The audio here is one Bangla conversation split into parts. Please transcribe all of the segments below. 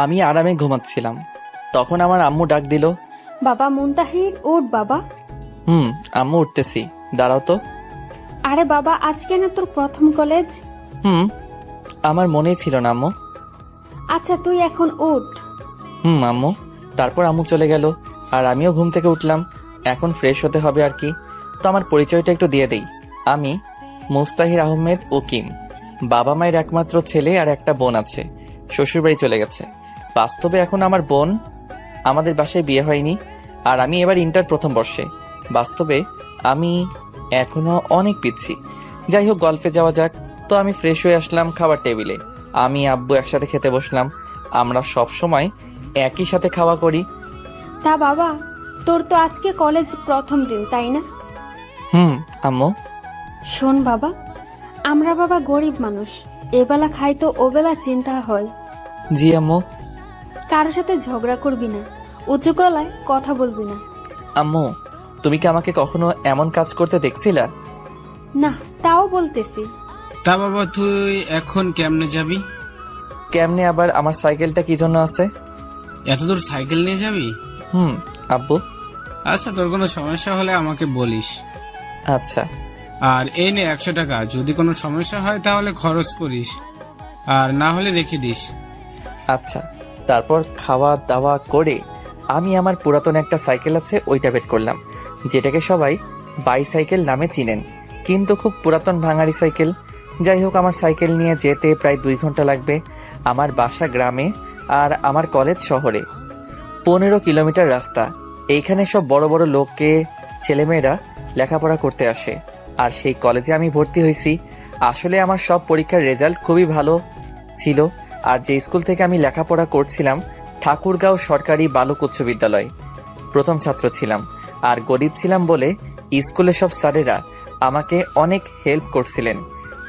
আমি আরামে ঘুমাচ্ছিলাম, তখন আমার আম্মু ডাক দিল। বাবা মুনতাহির, ওঠ বাবা। আম্মু উঠতেছি, দাঁড়াও তো। আরে বাবা, আজকে না তোর প্রথম কলেজ? আমার মনেই ছিল না আম্মু। আচ্ছা তুই এখন উঠ। আম্মু। তারপর আম্মু চলে গেল, আর আমিও ঘুম থেকে উঠলাম। এখন ফ্রেশ হতে হবে আর কি। তো আমার পরিচয়টা একটু দিয়ে দেই। আমি মুস্তাহির আহমেদ ওকিম, বাবা মায়ের একমাত্র ছেলে, আর একটা বোন আছে, শ্বশুরবাড়ি চলে গেছে। বাস্তবে এখন আমার বোন, আমাদের বাসায় বিয়ে হয়নি, আর আমি এবার ইন্টার প্রথম বর্ষে। বাস্তবে আমি এখনো অনেক পিচ্ছি। যাই হোক, গল্পে যাওয়া যাক। তো আমি ফ্রেশ হয়ে আসলাম খাবার টেবিলে। আমি আব্বু একসাথে খেতে বসলাম। আমরা সব সময় একই সাথে খাওয়া করি। তা বাবা, তোর তো আজকে কলেজ প্রথম দিন, তাই না? আম্মু। শোন বাবা, আমরা বাবা গরিব মানুষ, এবেলা খাই তো ওবেলা চিন্তা হয়। জি আম্মু। কারোর সাথে ঝগড়া করবি না, উঁচু গলায় কথা বলবি না। আম্মু, তুমি কি আমাকে কখনো এমন কাজ করতে দেখছিলা? না, তাও বলতেছি। তা বাবা, তুই এখন কেমনে যাবি? কেমনে আবার? আমার সাইকেলটা কি জন্য আছে? এত দূর সাইকেল নিয়ে যাবি? আব্বু। আচ্ছা, তোর কোনো সমস্যা হলে আমাকে বলিস। আচ্ছা। আর এই নে 100 টাকা, যদি কোনো সমস্যা হয় তাহলে খরচ করিস, আর না হলে রেখে দিস। আচ্ছা। তারপর খাওয়া দাওয়া করে আমি আমার পুরাতন একটা সাইকেল আছে ওইটা বের করলাম, যেটাকে সবাই বাইসাইকেল নামে চিনেন, কিন্তু খুব পুরাতন ভাঙাড়ি সাইকেল। যাই হোক, আমার সাইকেল নিয়ে যেতে প্রায় 2 ঘন্টা লাগবে। আমার বাসা গ্রামে আর আমার কলেজ শহরে। 15 কিলোমিটার রাস্তা। এইখানে সব বড় বড় লোককে ছেলেমেয়েরা লেখাপড়া করতে আসে, আর সেই কলেজে আমি ভর্তি হয়েছি। আসলে আমার সব পরীক্ষার রেজাল্ট খুবই ভালো ছিল। আর যে স্কুল থেকে আমি লেখাপড়া করছিলাম, ঠাকুরগাঁও সরকারি বালক উচ্চ বিদ্যালয়, প্রথম ছাত্র ছিলাম। আর গরিব ছিলাম বলে স্কুলের সব স্যারেরা আমাকে অনেক হেল্প করছিলেন।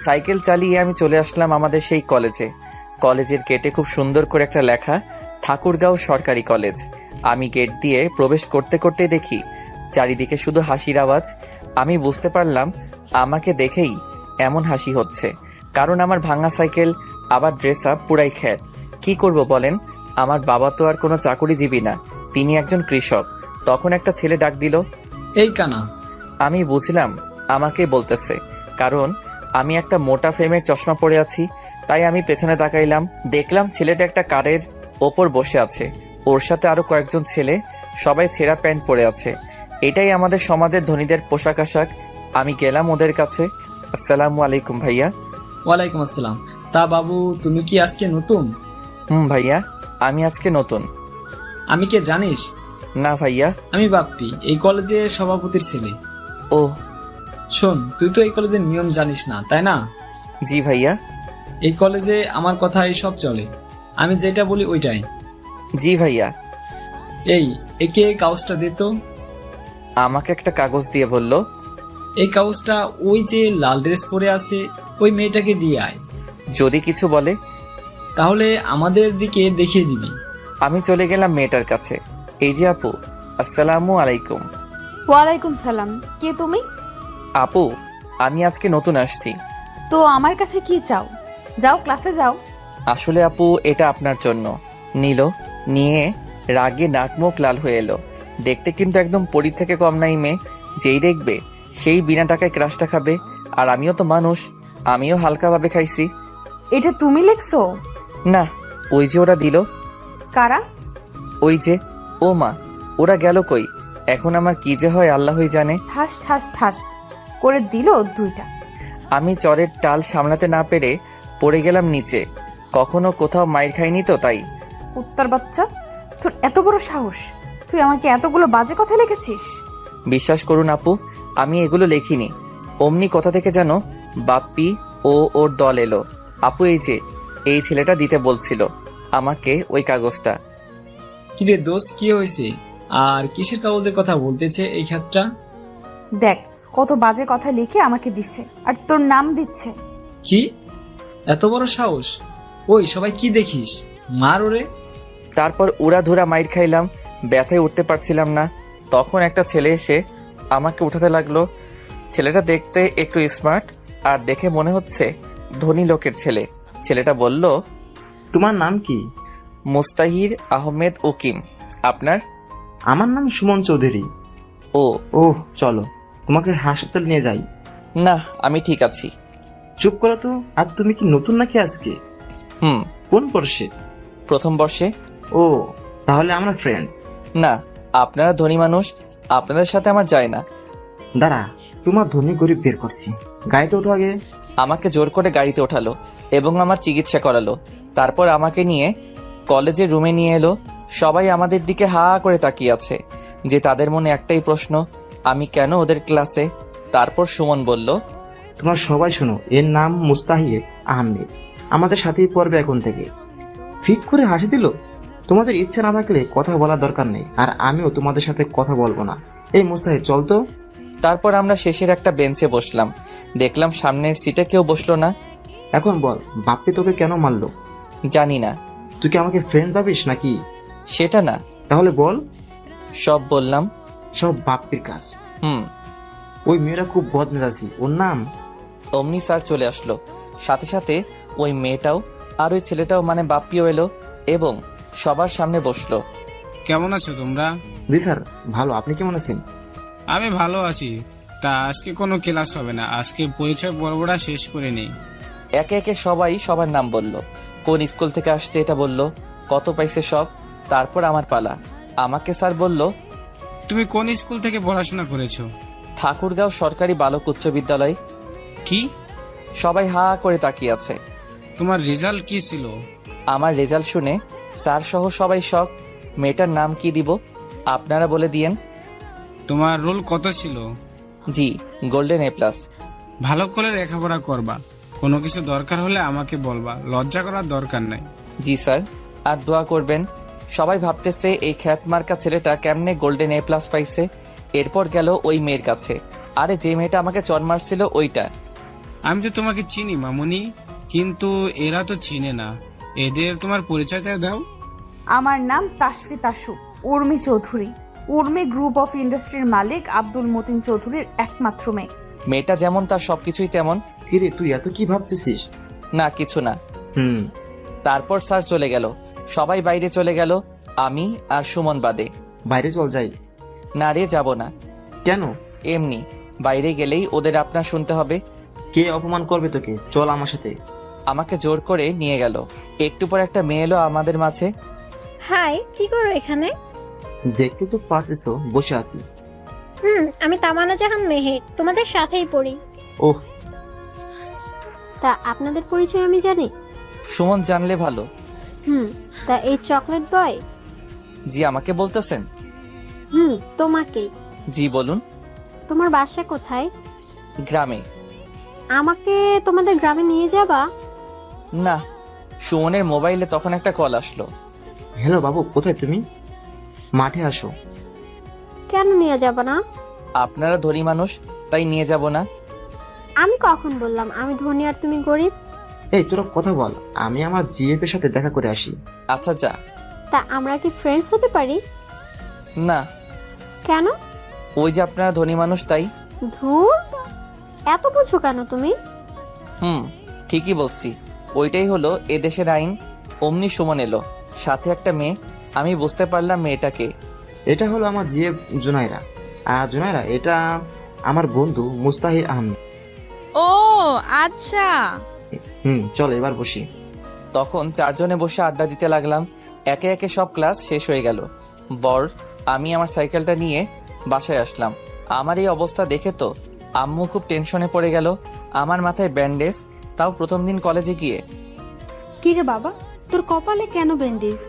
সাইকেল চালিয়ে আমি চলে আসলাম আমাদের সেই কলেজে। কলেজের গেটে খুব সুন্দর করে একটা লেখা, ঠাকুরগাঁও সরকারি কলেজ। আমি গেট দিয়ে প্রবেশ করতে করতে দেখি চারিদিকে শুধু হাসির আওয়াজ। আমি বুঝতে পারলাম আমাকে দেখেই এমন হাসি হচ্ছে, কারণ আমার ভাঙা সাইকেল, আবার ড্রেস আপ পুরাই খ্যাত। কি করব বলেন? আমার বাবা তো আর কোনো চাকুরিজীবী না, তিনি একজন কৃষক। তখন একটা ছেলে ডাক দিল, এই কানা। আমি বুঝলাম আমাকে বলতেছে, কারণ আমি একটা মোটা ফ্রেমের চশমা পরে আছি। তাই আমি পেছনে তাকাইলাম, দেখলাম ছেলেটা একটা কারের ওপর বসে আছে, ওর সাথে আরো কয়েকজন ছেলে, সবাই ছেঁড়া প্যান্ট পরে আছে। এটাই আমাদের সমাজের ধনীদের পোশাক আশাক। আমি গেলাম ওদের কাছে। আসসালামু আলাইকুম ভাইয়া। ওয়ালাইকুম আসসালাম। তা বাবু, তুমি কি আজকে নতুন? ভাইয়া, আমি আজকে নতুন। আমি কে জানিস? না ভাইয়া। আমি বাপ্পি, এই কলেজের সভাপতির ছেলে। ও। শোন, তুই তো এই কলেজের নিয়ম জানিস না, তাই না? জি ভাইয়া। এই কলেজে আমার কথাই সব চলে, আমি যেটা বলি ওইটাই। জি ভাইয়া। এই, একে কাগজটা দে তো। আমাকে একটা কাগজ দিয়ে বলল, এই কাগজটা ওই যে লাল ড্রেস পরে আছে ওই মেয়েটাকে দিয়ে আয়। যদি কিছু বলে তাহলে আমাদের দিকে দেখিয়ে দিবি। আমি চলে গেলাম মেয়েটার কাছে। এই যে আপু, আসসালামু আলাইকুম। ওয়ালাইকুম সালাম। কে তুমি? আপু, আমি আজকে নতুন আসছি। তো আমার কাছে কি চাও? যাও ক্লাসে যাও। আসলে আপু, এটা আপনার জন্য। নিল, নিয়ে রাগে নাক মুখ লাল হয়ে এলো। দেখতে কিন্তু একদম পরীর থেকে কম নাই মেয়ে। যেই দেখবে সেই বিনা টাকায় ক্রাশটা খাবে। আর আমিও তো মানুষ, আমিও হালকাভাবে খাইছি। এটা তুমি লিখছো? না, ওই যে ওরা দিল। কারা? ওই যে। ও মা, ওরা গেল কই? এখন আমার কি যে হয় আল্লাহই জানে। ঠাস ঠাস ঠাস করে দিল দুইটা। আমি চরের টাল সামলাতে না পেরে পড়ে গেলাম নিচে। কখনো কোথাও মাইর খাইনি তো, তাই। উত্তর বাচ্চা, তোর এত বড় সাহস, তুই আমাকে এতগুলো বাজে কথা লিখেছিস? বিশ্বাস করুন আপু, আমি এগুলো লেখিনি। অমনি কোথা থেকে যেন বাপ্পি ও ওর দল এলো। আপু, এই যে এই ছেলেটা দিতে বলছিল আমাকে ওই কাগজটা। কিরে দোস্ত, কি হয়েছে? আর কিসের কাগজের কথা বলতেছে এই ক্ষেত্রটা? দেখ কত বাজে কথা লিখে আমাকে দিচ্ছে, আর তোর নাম দিচ্ছে। কি এত বড় সাহস? ওই সবাই কি দেখিস, মার ওরে। তারপর উড়াধুরা মাইর খাইলাম, ব্যথায় উঠতে পারছিলাম না। তখন একটা ছেলে এসে আমাকে উঠাতে লাগলো। ছেলেটা দেখতে একটু স্মার্ট, আর দেখে মনে হচ্ছে ধনী লোকের ছেলে। ছেলেটা বলল, তোমার নাম কি? মুস্তাহির আহমেদ উকিম। আপনার? আমার নাম সুমন চৌধুরী। ও ওহ, চলো তোমাকে হাসপাতাল নিয়ে যাই। না, আমি ঠিক আছি। চুপ করো তো। আর তুমি কি নতুন নাকি আজকে? হুম, কোন বর্ষে? প্রথম বর্ষে। ও, তাহলে আমরা ফ্রেন্ডস। না, আপনারা ধনী মানুষ, আপনাদের সাথে আমার যায় না। দাঁড়া, তোমার ধনী গরিব বের করছি। গাড়িতে ওঠো আগে। আমাকে জোর করে গাড়িতে ওঠালো এবং আমার চিকিৎসা করালো। তারপর আমাকে নিয়ে কলেজের রুমে নিয়ে এলো। সবাই আমাদের দিকে হা করে তাকিয়ে আছে, যে তাদের মনে একটাই প্রশ্ন, আমি কেন ওদের ক্লাসে। তারপর সুমন বলল, তোমরা সবাই শোনো, এর নাম মুস্তাহির আহমেদ, আমাদের সাথেই পড়বে এখন থেকে। ফিক করে হাসি দিল। তোমাদের ইচ্ছা না থাকলে কথা বলার দরকার নেই, আর আমিও তোমাদের সাথে কথা বলবো না। এই মুস্তাহির, চল তো। তারপর আমরা শেষের একটা বেঞ্চে বসলাম। দেখলাম সামনের সিটে কেউ বসলো না। এখন বল, বাপ্পি তোকে কেন মারলো? জানি না। তুই কি আমাকে ফ্রেন্ড ভাবিস নাকি? সেটা না। তাহলে বল। সব বললাম। সব বাপ্পির কাজ। হুম। ওই মেয়েরা খুব বদমেজাজি। ওর নাম? অমনি স্যার চলে আসলো। সাথে সাথে ওই মেয়েটাও আর ওই ছেলেটাও মানে বাপ্পিও এলো এবং সবার সামনে বসলো। কেমন আছো তোমরা? জি স্যার, ভালো। আপনি কেমন আছেন? আমি ভালো আছি। তা আজকে কোনো ক্লাস হবে না, আজকে পরিচয় পর্বটা শেষ করে নেই। একে একে সবাই সবার নাম বলল, কোন স্কুল থেকে আসছে এটা বলল, কত পাইছে সব। তারপর আমার পালা। আমাকে স্যার বলল, তুমি কোন স্কুল থেকে পড়াশোনা করেছো? ঠাকুরগাঁও সরকারি বালক উচ্চ বিদ্যালয়। কি? সবাই হা করে তাকিয়ে আছে। তোমার রেজাল্ট কি ছিল? আমার রেজাল্ট শুনে স্যার সহ সবাই শক। মেয়েটার নাম কি দিব আপনারা বলে দিয়েন। তোমার রোল কত ছিল? জি, গোল্ডেন A+। ভালো করে লেখাপড়া করবা, কোনো কিছু দরকার হলে আমাকে বলবা, লজ্জা করার দরকার নাই। জি স্যার, আর দোয়া করবেন। সবাই ভাবতেছে এই খ্যাত মার্কা ছেলেটা কেমনে গোল্ডেন A+ পাইছে। এরপর গেল ওই মেয়ের কাছে। আরে যে মেয়েটা আমাকে চর মারছিল ওইটা। আমি তো তোমাকে চিনি মামুনি, কিন্তু এরা তো চিনে না। এদের তোমার পরিচয়টা দাও। আমার নাম তাশফি তাসু উর্মি চৌধুরী। উর্মি গ্রুপ অফ ইন্ডাস্ট্রির মালিক আব্দুল মতিন চৌধুরীর একমাত্র মেয়ে। মেয়েটা যেমন তার সবকিছুই তেমন। কিরে, তুই এত কি ভাবতেছিস? না, কিছু না। হুম। তারপর স্যার চলে গেল। সবাই বাইরে চলে গেল, আমি আর সুমন বাদে। বাইরে চল যাই। না রে, যাব না। কেন? এমনি, বাইরে গেলেই ওদের আপনার শুনতে হবে। কে অপমান করবে তোকে? চল আমার সাথে। আমাকে জোর করে নিয়ে গেল। একটু পর একটা মেয়ে এলো আমাদের মাঝে। হাই, কি করো এখানে? দেখতে তো পারতেছো, বসে আছি। আমি তামান্না জাহান মেহের, তোমাদের সাথেই পড়ি। ওহ, তা আপনাদের পরিচয় আমি জানি। সুমন জানলে ভালো। তা এই চকলেট বয়? জি, আমাকে বলতেছেন? তোমাকেই। জি বলুন। তোমার বাসা কোথায়? গ্রামে। আমাকে তোমাদের গ্রামে নিয়ে যাবা? না। সুমনের মোবাইলে তখন একটা কল আসলো। হ্যালো বাবু, কোথায় তুমি? মাঠে আসো। কেন নিয়ে যাবা না? আপনারা ধনী মানুষ, তাই নিয়ে যাব না। আমি কখন বললাম আমি ধনী আর তুমি গরিব? এই তোরা কথা বল, আমি আমার জিএফ এর সাথে দেখা করে আসি। আচ্ছা যা। তা আমরা কি ফ্রেন্ডস হতে পারি? না। কেন? ওই যে আপনারা ধনী মানুষ তাই। ধুর, এত বুঝো কেন তুমি? ঠিকই বলছি। ওইটাই হলো এদেশের আইন। অমনি সুমন এলো, সাথে একটা মেয়ে। আমি বুঝতে পারলাম মেয়েটাকে। এটা হলো আমার জিএফ জুনাইরা। আর জুনাইরা, এটা আমার বন্ধু মুস্তাহির আহমেদ। ও আচ্ছা। চল এবার বসি। তখন চারজনে বসে আড্ডা দিতে লাগলাম। একে একে সব ক্লাস শেষ হয়ে গেল। আমি আমার সাইকেলটা নিয়ে বাসায় আসলাম। আমার এই অবস্থা দেখে তো আম্মু খুব টেনশনে পড়ে গেল। আমার মাথায় ব্যান্ডেজ, তাও প্রথম দিন কলেজে গিয়ে। কি রে বাবা, তোর কপালে কেন ব্যান্ডেজ?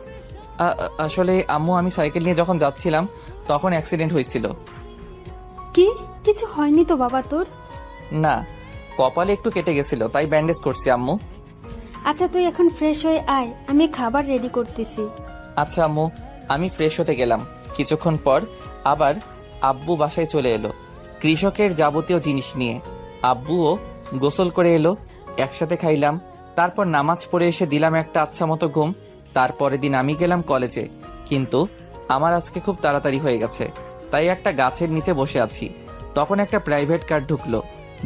আসলে আম্মু, আমি সাইকেল নিয়ে যখন যাচ্ছিলাম তখন অ্যাক্সিডেন্ট হয়েছিল। কি? কিছু হয়নি তো বাবা তোর? না, কপালে একটু কেটে গেছিল, তাই ব্যান্ডেজ করছি আম্মু। আচ্ছা তুই এখন ফ্রেশ হয়ে আয়, আমি খাবার রেডি করতেছি। আচ্ছা আম্মু। আমি ফ্রেশ হতে গেলাম। কিছুক্ষণ পর আবার আব্বু বাসায় চলে এলো কৃষকের যাবতীয় জিনিস নিয়ে। আব্বুও গোসল করে এলো, একসাথে খাইলাম। তারপর নামাজ পড়ে এসে দিলাম একটা আচ্ছা মতো ঘুম। তারপরের দিন আমি গেলাম কলেজে, কিন্তু আমার আজকে খুব তাড়াতাড়ি হয়ে গেছে, তাই একটা গাছের নিচে বসে আছি। তখন একটা প্রাইভেট কার ঢুকলো,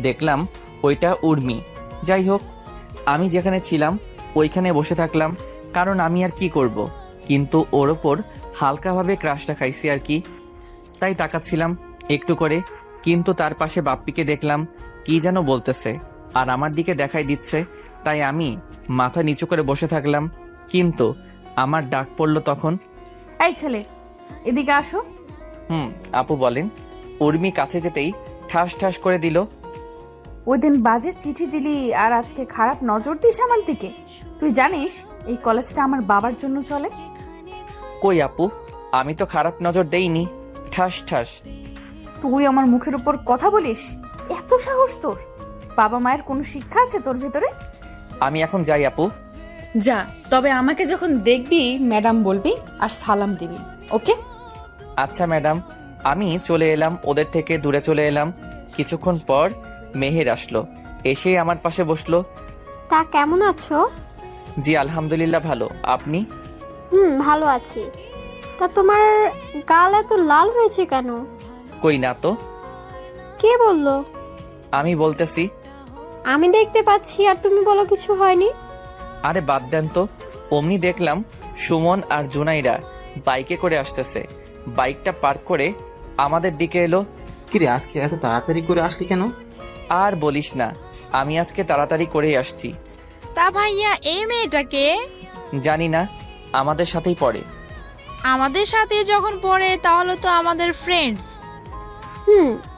দেখলাম ওইটা উর্মি। যাই হোক, আমি যেখানে ছিলাম ওইখানে বসে থাকলাম, কারণ আমি আর কি করব। কিন্তু ওর ওপর হালকাভাবে ক্রাশটা খাইছি আর কি। তাই তাকাচ্ছিলাম একটু করে, কিন্তু তার পাশে বাপ্পিকে দেখলাম কি যেন বলতেছে আর আমার দিকে দেখাই দিচ্ছে। তাই আমি মাথা নিচু করে বসে থাকলাম, কিন্তু আমার ডাক পড়লো তখন। এই ছেলে, এদিকে আসো। আপু বলেন। উর্মি কাছে যেতেই ঠাস ঠাস করে দিল। ওই দিন বাজে চিঠি দিলি আর আজকে খারাপ নজর দিস আমার দিকে। তুই জানিস এই কলেজটা আমার বাবার জন্য চলে। কই আপু, আমি তো খারাপ নজর দেইনি। ঠাস ঠাস। তুই আমার মুখের উপর কথা বলিস? এত সাহস তোর? বাবা মায়ের কোনো শিক্ষা আছে তোর ভেতরে? আমি এখন যাই আপু। যা, তবে আমাকে যখন দেখবি ম্যাডাম বলবি আর সালাম দিবি, ওকে? আচ্ছা ম্যাডাম। আমি চলে এলাম, ওদের থেকে দূরে চলে এলাম। কিছুক্ষণ পর মেহের আসলো, এসে আমার পাশে বসলো। তা কেমন আছো? জি আলহামদুলিল্লাহ ভালো, আপনি? ভালো আছি। তা তোমার গাল এত লাল হয়েছে কেন? কই না তো। কে বললো? আমি বলতেছি। আমি দেখতে পাচ্ছি আর তুমি বলো কিছু হয়নি। আরে বাদ দেন তো। অমনি দেখলাম সুমন আর জুনাইরা বাইকে করে আসতেছে। বাইকটা পার্ক করে আমাদের দিকে এলো। কিরে, আজকে এত তাড়াতাড়ি করে আসলি কেন? আর বলিস না, আমি আজকে তাড়াতাড়ি করেই আসছি। তা ভাইয়া, এই মেয়েটাকে? জানি না, আমাদের সাথেই পড়ে। আমাদের সাথে যখন পড়ে তাহলে তো আমাদের ফ্রেন্ডস।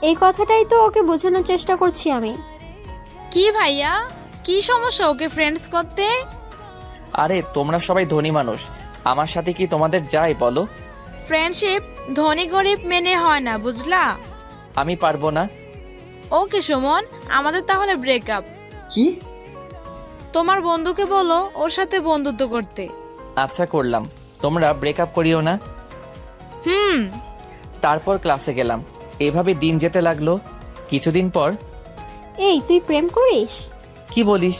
এই কথাটাই তো ওকে বোঝানোর চেষ্টা করছি আমি। কি ভাইয়া, কি সমস্যা ওকে ফ্রেন্ডস করতে? আরে তোমরা সবাই ধনী মানুষ, আমার সাথে কি তোমাদের যায় বলো? ফ্রেন্ডশিপ ধনী গরিব মেনে হয় না, বুঝলা? আমি পারবো না। ওকে সুমন, আমাদের তাহলে ব্রেকআপ। কি? তোমার বন্ধুকে বলো ওর সাথে বন্ধুত্ব করতে। আচ্ছা করলাম, তোমরা ব্রেকআপ করিও না। তারপর ক্লাসে গেলাম। এভাবে দিন যেতে লাগলো। কিছুদিন পর। এই, তুই প্রেম করিস? কি বলিস?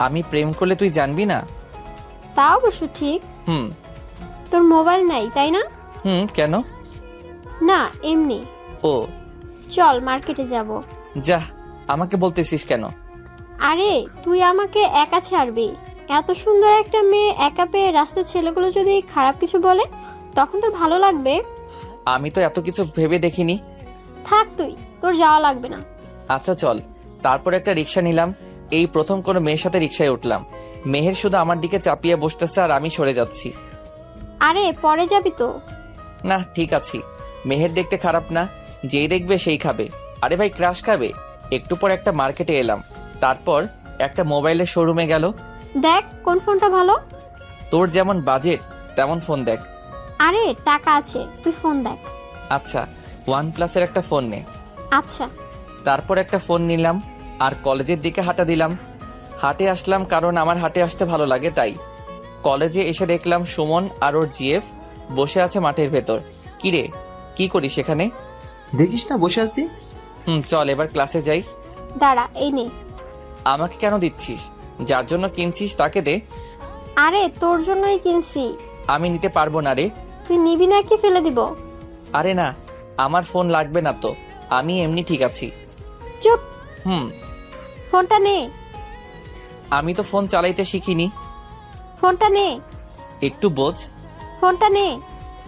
আমি প্রেম করলে তুই জানবি না? তা অবশ্য ঠিক। হুম। তোর মোবাইল নাই তাই না? কেন? না, এমনি। ও চল মার্কেটে যাব। যা, আমাকে বলতেছিস কেন? আরে তুই আমাকে একা ছাড়বি? এত সুন্দর একটা মেয়ে একা পেয়ে রাস্তার ছেলেগুলো যদি খারাপ কিছু বলে তখন তোর ভালো লাগবে? আমি তো এত কিছু ভেবে দেখিনি। থাক তুই, তোর যাওয়া লাগবে না। আচ্ছা চল। তারপর একটা রিক্সা নিলাম। এই প্রথম কোনো মেয়ের সাথে রিক্সায় উঠলাম। মেহের শুধু আমার দিকে চাপিয়ে বসতেছে আর আমি সরে যাচ্ছি। আরে পরে যাবি তো। না ঠিক আছি, মেহের দেখতে খারাপ না, যেই দেখবে সেই খাবে। আরে ভাই ক্রাশ খাবে। একটু পর একটা মার্কেটে এলাম, তারপর একটা মোবাইলের শোরুমে গেল। দেখ কোন ফোনটা ভালো। তোর যেমন বাজেট তেমন ফোন দেখ। আরে টাকা আছে, তুই ফোন দেখ। আচ্ছা, OnePlus-এর একটা ফোন নে। আচ্ছা। তারপর একটা ফোন নিলাম আর কলেজের দিকে হাঁটা দিলাম। হাটে আসলাম কারণ আমার হাটে আসতে ভালো লাগে তাই। কলেজে এসে দেখলাম সুমন আর ওর জিএফ বসে আছে মাঠের ভেতর। কিরে, কি করিস সেখানে? দেখিস না বসে আছি। চল এবার ক্লাসে যাই। দাঁড়া, এই নে। আমাকে কেন দিচ্ছিস? যার জন্য কিনছিস তাকে দে। আরে তোর জন্যই কিনছি। আমি নিতে পারবো না রে। তুই নিবি নাকি ফেলে দিব? আরে না, আমার ফোন লাগবে না তো, আমি এমনি ঠিক আছি। চুপ। ফোনটা নে। আমি তো ফোন চালাইতে শিখিনি। ফোনটা নে। একটু বোঝ। ফোনটা নে।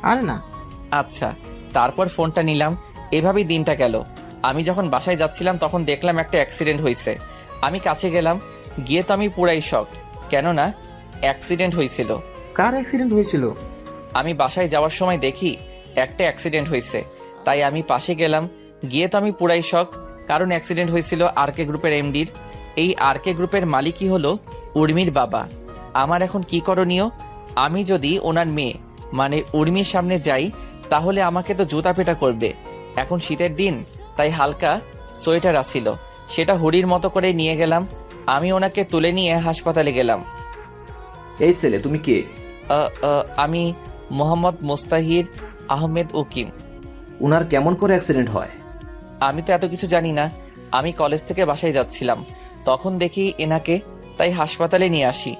আরে না। আচ্ছা, তারপর ফোনটা নিলাম। এভাবেই দিনটা গেল। আমি যখন বাসায় যাচ্ছিলাম তখন দেখলাম একটা অ্যাক্সিডেন্ট হয়েছে। আমি কাছে গেলাম, গিয়ে তো আমি পুরাই শক, কেননা অ্যাক্সিডেন্ট হয়েছিল। কার অ্যাক্সিডেন্ট হয়েছিল? আমি বাসায় যাওয়ার সময় দেখি একটা অ্যাক্সিডেন্ট হয়েছে, তাই আমি পাশে গেলাম। গিয়ে তো আমি পুরাই শক, কারণ অ্যাক্সিডেন্ট হয়েছিল আরকে গ্রুপের এমডির। এই আরকে গ্রুপের মালিকই হলো উর্মির বাবা। আমার এখন কি করণীয়? আমি যদি ওনার মেয়ে মানে উর্মির সামনে যাই তাহলে আমাকে তো জুতা পেটা করবে। এখন শীতের দিন, তাই হালকা সোয়েটার আসছিল, সেটা হুডির মতো করে নিয়ে গেলাম। আমি ওনাকে তুলে নিয়ে হাসপাতালে গেলাম। এই ছেলে, তুমি কে? আমি মোহাম্মদ মুস্তাহির আহমেদ উকিম। উনার কেমন করে অ্যাক্সিডেন্ট হয়? আমি তো এত কিছু জানি না। আমি কলেজ থেকে বাসায় যাচ্ছিলাম, তখন দেখি এনাকে, তাই হাসপাতালে নিয়ে আসি।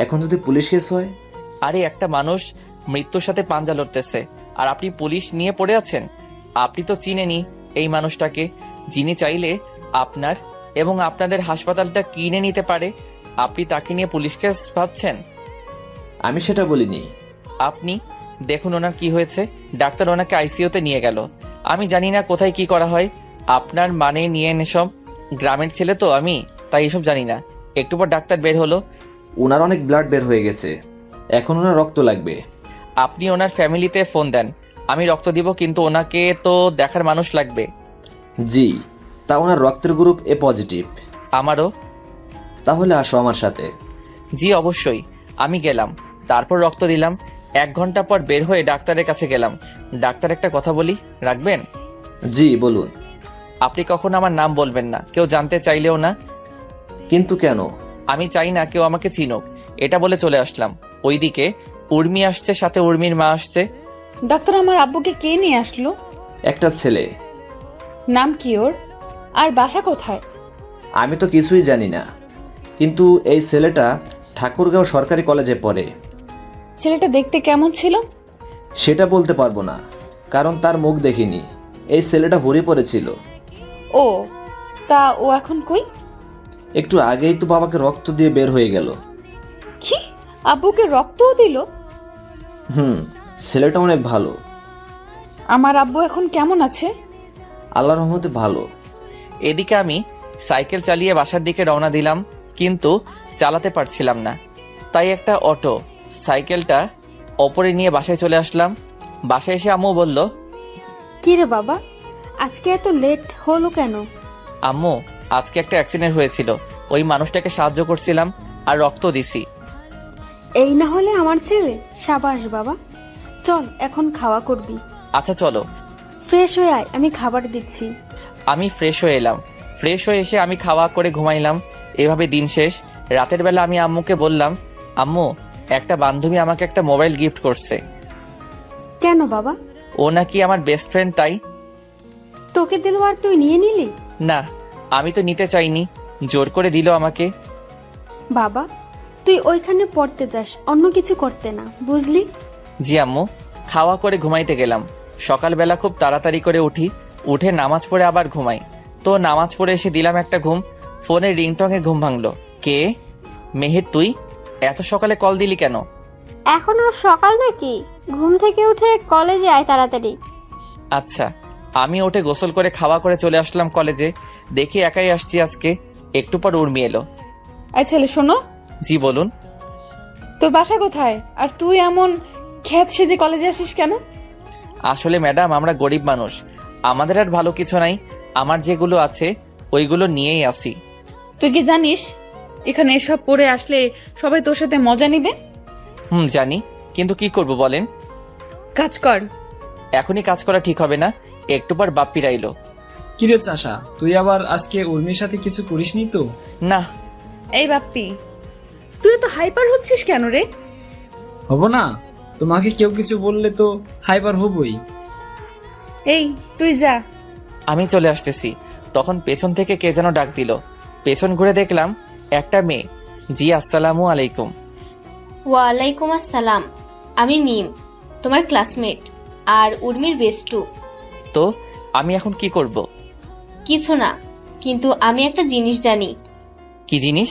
এখন যদি পুলিশ কেস হয়? আরে একটা মানুষ মৃত্যুর সাথে পাঞ্জা লড়তেছে আর আপনি পুলিশ নিয়ে পড়ে আছেন? আপনি তো চিনেনি এই মানুষটাকে, যিনি চাইলে আপনার এবং আপনাদের হাসপাতালটা কিনে নিতে পারে। আপনি তাকে নিয়ে পুলিশ কেস ভাবছেন? আমি সেটা বলিনি। আপনি দেখুন ওনার কি হয়েছে। ডাক্তার ওনাকে আইসিইউতে নিয়ে গেল। আমি জানি না কোথায় কি করা হয়। আপনার মানে নিয়ে এনে সব, গ্রামের ছেলে তো আমি, তাই এসব জানি না। একটু পর ডাক্তার বের হলো। ওনার অনেক ব্লাড বের হয়ে গেছে, এখন ওনার রক্ত লাগবে। আপনি ওনার ফ্যামিলিতে ফোন দেন, আমি রক্ত দিব, কিন্তু ওনাকে তো দেখার মানুষ লাগবে। জি, তা ওনার রক্তের গ্রুপ এ পজিটিভ। আমারও। তাহলে আসো আমার সাথে। জি অবশ্যই। আমি গেলাম, তারপর রক্ত দিলাম। 1 ঘন্টা পর বের হয়ে ডাক্তারের কাছে গেলাম। ডাক্তার, একটা কথা বলি, রাখবেন? জি বলুন। আপনি কখনো আমার নাম বলবেন না, কেউ জানতে চাইলেও না। কিন্তু কেন? আমি চাই না কেউ আমাকে চিনুক, এটা বলে চলে আসলাম। ওইদিকে উর্মি আসছে, সাথে উর্মির মা আসছে। ডাক্তার, আমার আব্বুকে কে নিয়ে আসলো? একটা ছেলে। নাম কি ওর? আর বাসা কোথায়? আমি তো কিছুই জানি না, কিন্তু এই ছেলেটা ঠাকুরগাঁও সরকারি কলেজে পড়ে। ছেলেটা দেখতে কেমন ছিল? সেটা বলতে পারবো না, কারণ তার মুখ দেখিনি। এই ছেলেটা হরি পড়েছিল। ও, তা ও এখন কই? একটু আগেই তো বাবাকে রক্ত দিয়ে বের হয়ে গেল। কি, আব্বুকে রক্তও দিল? ছেলেটা অনেক ভালো। আমার আব্বু এখন কেমন আছে? আল্লাহর রহমতে ভালো। এদিকে আমি সাইকেল চালিয়ে বাসার দিকে রওনা দিলাম, কিন্তু চালাতে পারছিলাম না। তাই একটা অটো সাইকেলটা ওপরে নিয়ে বাসায় চলে আসলাম। বাসায় এসে আম্মু বলল, কি রে বাবা, আজকে এত লেট হলো কেন? আম্মু, আজকে একটা অ্যাক্সিডেন্ট হয়েছিল, ওই মানুষটাকে সাহায্য করছিলাম আর রক্ত দিছি। এই না হলে আমার ছেলে। সাবাস বাবা, চল এখন খাওয়া করবি। আচ্ছা চলো। ফ্রেশ হয়ে আয়, আমি খাবার দিচ্ছি। আমি ফ্রেশ হয়ে এলাম। ফ্রেশ হয়ে এসে আমি খাওয়া করে ঘুমাইলাম। এভাবে দিন শেষ। রাতের বেলা আমি আম্মুকে বললাম, আম্মু, একটা বান্ধবী আমাকে একটা মোবাইল গিফট করছে। কেন বাবা? ও নাকি আমার বেস্ট ফ্রেন্ড, তাই। তোকে দিল আর তুই নিয়ে নিলি? না, আমি তো নিতে চাইনি, জোর করে দিল আমাকে। বাবা, তুই ওইখানে পড়তে যাস, অন্য কিছু করতে না, বুঝলি? জি আম্মু। খাওয়া করে ঘুমাইতে গেলাম। সকালবেলা খুব তাড়াতাড়ি করে উঠে নামাজ পড়ে আবার ঘুমাই। তো নামাজ পড়ে এসে দিলাম একটা ঘুম। ফোনের রিংটংয়ে ঘুম ভাঙলো। কে? মেহের, তুই এত সকালে কল দিলি কেন? এখনো সকাল নাকি? ঘুম থেকে উঠে কলেজে আয় তাড়াতাড়ি। আচ্ছা। আমি উঠে গোসল করে খাওয়া করে চলে আসলাম কলেজে। দেখি একাই আসছি আজকে। একটু পর উর্মি এলো। এই ছেলে, শোনো। জি বলুন। তোর বাসা কোথায়? আর তুই এমন খ্যাত সেজে কলেজে আসিস কেন? আসলে ম্যাডাম, আমরা গরিব মানুষ, আমাদের আর ভালো কিছু নাই। আমার যেগুলো আছে ওইগুলো নিয়েই আসি। তুই কি জানিস এখানে এসব পড়ে আসলে সবাই তোর সাথে মজা নিবে? জানি, কিন্তু কি করব বলেন। কাজ কর। এখনই কাজ করা ঠিক হবে না, একটু পর বাপ্পির আইলো। কিরে চাষা, তুই আবার আজকে উর্মির সাথে কিছু করিসনি তো? না। এই বাপ্পি, তুই তো হাইপার হচ্ছিস কেন রে? হব না, তোমাকে কেউ কিছু বললে তো হাইপার হবই। এই তুই যা। আমি চলে আসতেছি, তখন পেছন থেকে কে যেন ডাক দিল। পেছন ঘুরে দেখলাম একটা মেয়ে। জি আসসালামু আলাইকুম। ওয়ালাইকুম আসসালাম। আমি মিম, তোমার ক্লাসমেট আর উর্মির বেস্টু। তো আমি এখন কি করব? কিছু না, কিন্তু আমি একটা জিনিস জানি। কি জিনিস?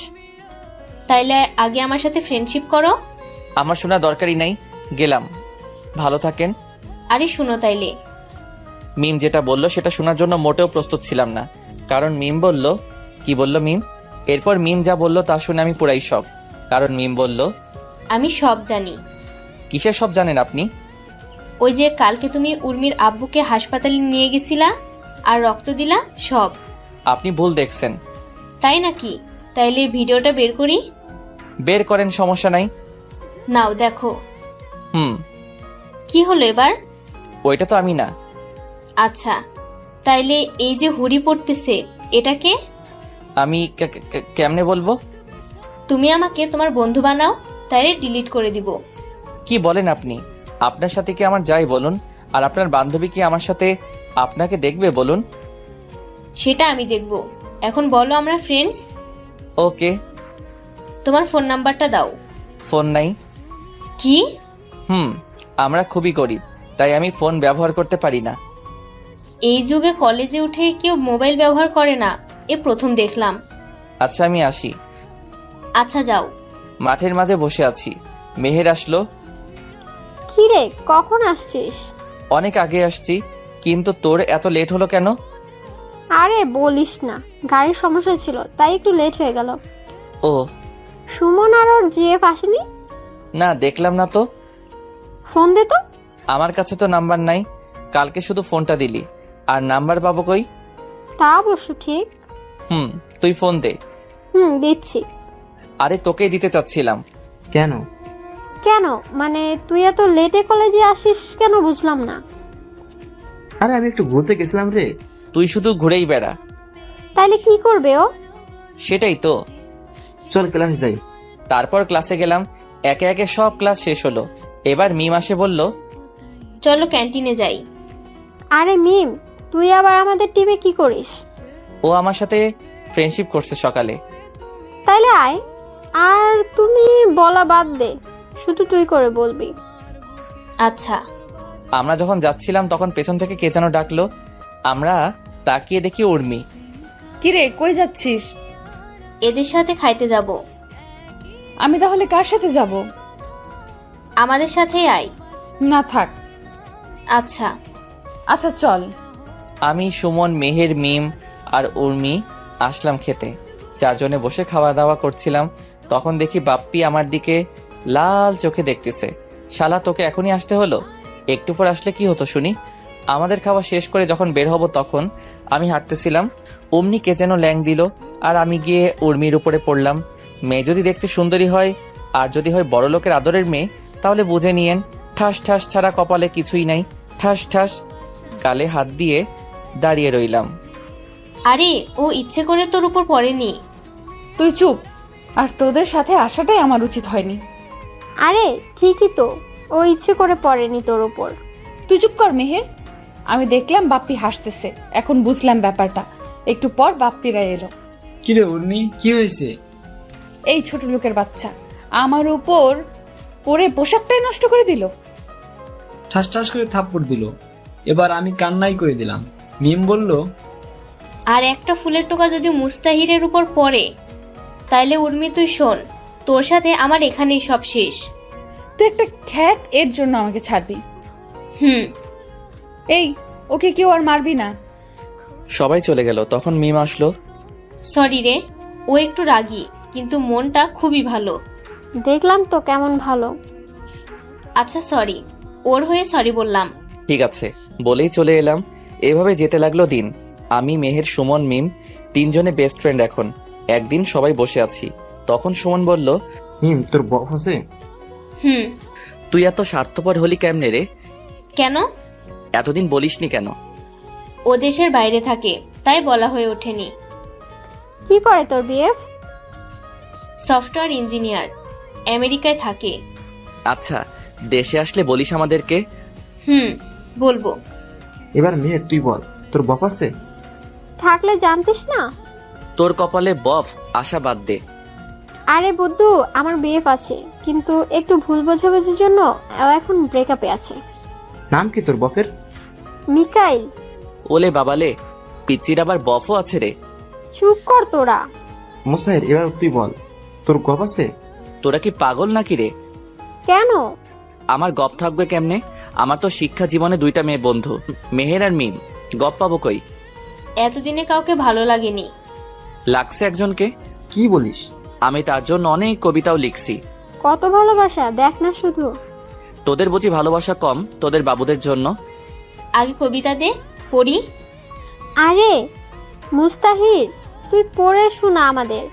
তাইলে আগে আমার সাথে ফ্রেন্ডশিপ করো। আমার শোনা দরকারই নাই, গেলাম। ভালো থাকেন। আরে শুনো তাইলে। মিম যেটা বলল সেটা শোনার জন্য মোটেও প্রস্তুত ছিলাম না, কারণ মিম বলল। কি বলল মিম? এরপর মিম যা বলল তা শুনে আমি পুরাই শক, কারণ মিম বলল, আমি সব জানি। কিসের সব জানেন আপনি? ওই যে কালকে তুমি উর্মির আব্বুকে হাসপাতালে নিয়ে গেছিলা আর রক্ত দিলা, সব। আপনি ভুল দেখছেন। তাই নাকি? তাইলে ভিডিওটা বের করি। বের করেন, সমস্যা নাই। নাও দেখো। কি হলো এবার? ওইটা তো আমি না। আচ্ছা, তাইলে এই যে হুড়ি পড়তেছে, এটাকে আমি কেমনে বলবো? তুমি আমাকে তোমার বন্ধু বানাও, তাইলে ডিলিট করে দিব। কি বলেন আপনি? আপনার সাথে কি আমার যাই বলুন, আর আপনার বান্ধবী কি আমার সাথে আপনাকে দেখবে বলুন? সেটা আমি দেখব। এখন বলো আমরা ফ্রেন্ডস। ওকে। তোমার ফোন নাম্বারটা দাও। ফোন নাই। কি? আমরা খুবই গরিব, তাই আমি ফোন ব্যবহার করতে পারি না। এই যুগে কলেজে উঠে কেউ মোবাইল ব্যবহার করে না, এ প্রথম দেখলাম। আচ্ছা আমি আসি। আচ্ছা যাও। মাঠের মাঝে বসে আছি, মেহের আসলো। কি রে, কখন আসছিস? অনেক আগে আসছি, কিন্তু তোর এত লেট হলো কেন? আরে বলিস না, গাড়ির সমস্যা ছিল তাই একটু লেট হয়ে গেল। ও সুমন আর ওর জিএফ আসেনি? না, দেখলাম না তো। ফোন দে তো। আমার কাছে তো নাম্বার নাই, কালকে শুধু ফোনটা দিলি, আর নাম্বার পাবো কই? তা অবশ্য ঠিক। তুই ফোন দে। দিচ্ছি। আরে তোকেই দিতে চাচ্ছিলাম। কেন? কেন মানে তুই এত লেটে কলেজে আসিস কেন বুঝলাম না। আরে আমি একটু ঘুরতে গেছিলাম রে। তুই শুধু ঘুরেই বেড়া। তাইলে কি করবে ও? সেটাই তো। চল ক্লাস যাই। তারপর ক্লাসে গেলাম, একে একে সব ক্লাস শেষ হলো। এবার মিম আসে বলল, চলো ক্যান্টিনে যাই। আরে মিম, তুই আবার আমাদের টিমে কি করিস? ও আমার সাথে ফ্রেন্ডশিপ করছে সকালে। তাইলে আয়। আর তুমি বলা বাদ দে, শুধু তুই করে বলবি। আচ্ছা। আমরা যখন যাচ্ছিলাম তখন পেছন থেকে কে যেন ডাকলো। আমরা তাকিয়ে দেখি উর্মি। কিরে, কই যাচ্ছিস? এদের সাথে খাইতে যাব। আমি তাহলে কার সাথে যাব? আমাদের সাথেই আয়। না থাক। আচ্ছা। আচ্ছা চল। আমি, সুমন, মেহের, মিম আর উর্মি আসলাম খেতে। চারজনে বসে খাওয়া দাওয়া করছিলাম। তখন দেখি বাপ্পি আমার দিকে লাল চোখে দেখতেছে। শালা, তোকে এখনই আসতে হলো? একটু পর আসলে কি হতো শুনি? আমাদের খাওয়া শেষ করে যখন বের হব তখন আমি হাঁটতেছিলাম, অমনি কে যেন ল্যাং দিল, আর আমি গিয়ে উর্মির উপরে পড়লাম। মেয়ে যদি দেখতে সুন্দরী হয় আর যদি হয় বড় লোকের আদরের মেয়ে, তাহলে বুঝে নিয়েন ঠাস ঠাস ছাড়া কপালে কিছুই নাই। ঠাস ঠাস। গালে হাত দিয়ে দাঁড়িয়ে রইলাম। আরে ও ইচ্ছে করে তোর উপর পড়েনি। তুই চুপ। আর তোদের সাথে আসাটাই আমার উচিত হয়নি। আরে ঠিকই তো, ও ইচ্ছে করে পড়েনি তোর উপর। তুই চুপ কর মেহের। আমি দেখলাম বাপ্পি হাসতেছে, এখন বুঝলাম ব্যাপারটা। একটু পর বাপ্পিরা এলো। কিরে উর্মি, কি হয়েছে? এই ছোট লোকের বাচ্চা আমার উপর পরে পোশাকটাই নষ্ট করে দিল। ঠাস ঠাস করে থাপ্পড় দিল। এবার আমি কান্নাই করে দিলাম। মিম বলল, আর একটা ফুলের টোকা যদি মুস্তাহিরের উপর পড়ে, তাইলে উর্মি তুই শোন, তোর সাথে আমার এখানেই সব শেষ। তুই একটা খ্যাত, এর জন্য আমাকে ছাড়বি? এই, ওকে কেউ আর মারবি না। সবাই চলে গেল। তখন মিম আসলো। সরি রে, ও একটু রাগী, কিন্তু মনটা খুবই ভালো। দেখলাম তো কেমন ভালো। আচ্ছা সরি, ওর হয়ে সরি বললাম। ঠিক আছে বলেই চলে এলাম। এভাবে যেতে লাগলো দিন। আমি, মেহের, সুমন, মিম তিনজনে বেস্ট ফ্রেন্ড এখন। একদিন সবাই বসে আছি, তখন সুমন বলল, তোর বফ আছে? তুই এত স্বার্থপর হলি কেমনে রে? কেন? এতদিন বলিসনি কেন? ও দেশের বাইরে থাকে, তাই বলা হয়ে ওঠেনি। কি করে তোর বিএফ? সফটওয়্যার ইঞ্জিনিয়ার, আমেরিকায় থাকে। আচ্ছা, দেশে আসলে বলিস আমাদেরকে। বলবো। এবার মেয়ের তুই বল, তোর বফ আছে? থাকলে জানতিস না? তোর কপালে বফ আশা বাদ দে। আরে বুদ্ধু, আমার বিএফ আছে, কিন্তু একটু ভুল বোঝাবুঝির জন্য ও এখন ব্রেকআপে আছে। নাম কি তোর বফের? মিকাইল। ওলে বাবালে, পিচ্চির আবার বফও আছে রে। চুপ কর তোরা। মুস্তাহির, এবার তুই বল, তোর গপ আছে? তোরা কি পাগল নাকি রে? কেন? আমার গপ থাকবে কেমনে? আমার তো শিক্ষা জীবনে দুইটা মেয়ে বন্ধু, মেহের আর মিম। গপ পাবো কই? এতদিনে কাউকে ভালো লাগেনি। লাগছে একজনকে। কি বলিস? আমি তার জন্য অনেক কবিতাও লিখছি। কত ভালোবাসা দেখ না শুধু। তোদের বুঝি ভালোবাসা কম তোদের বাবুদের জন্য? আগে কবিতা দে, পড়ি। আরে মুস্তাহির, তুই পড়ে শোনা আমাদের।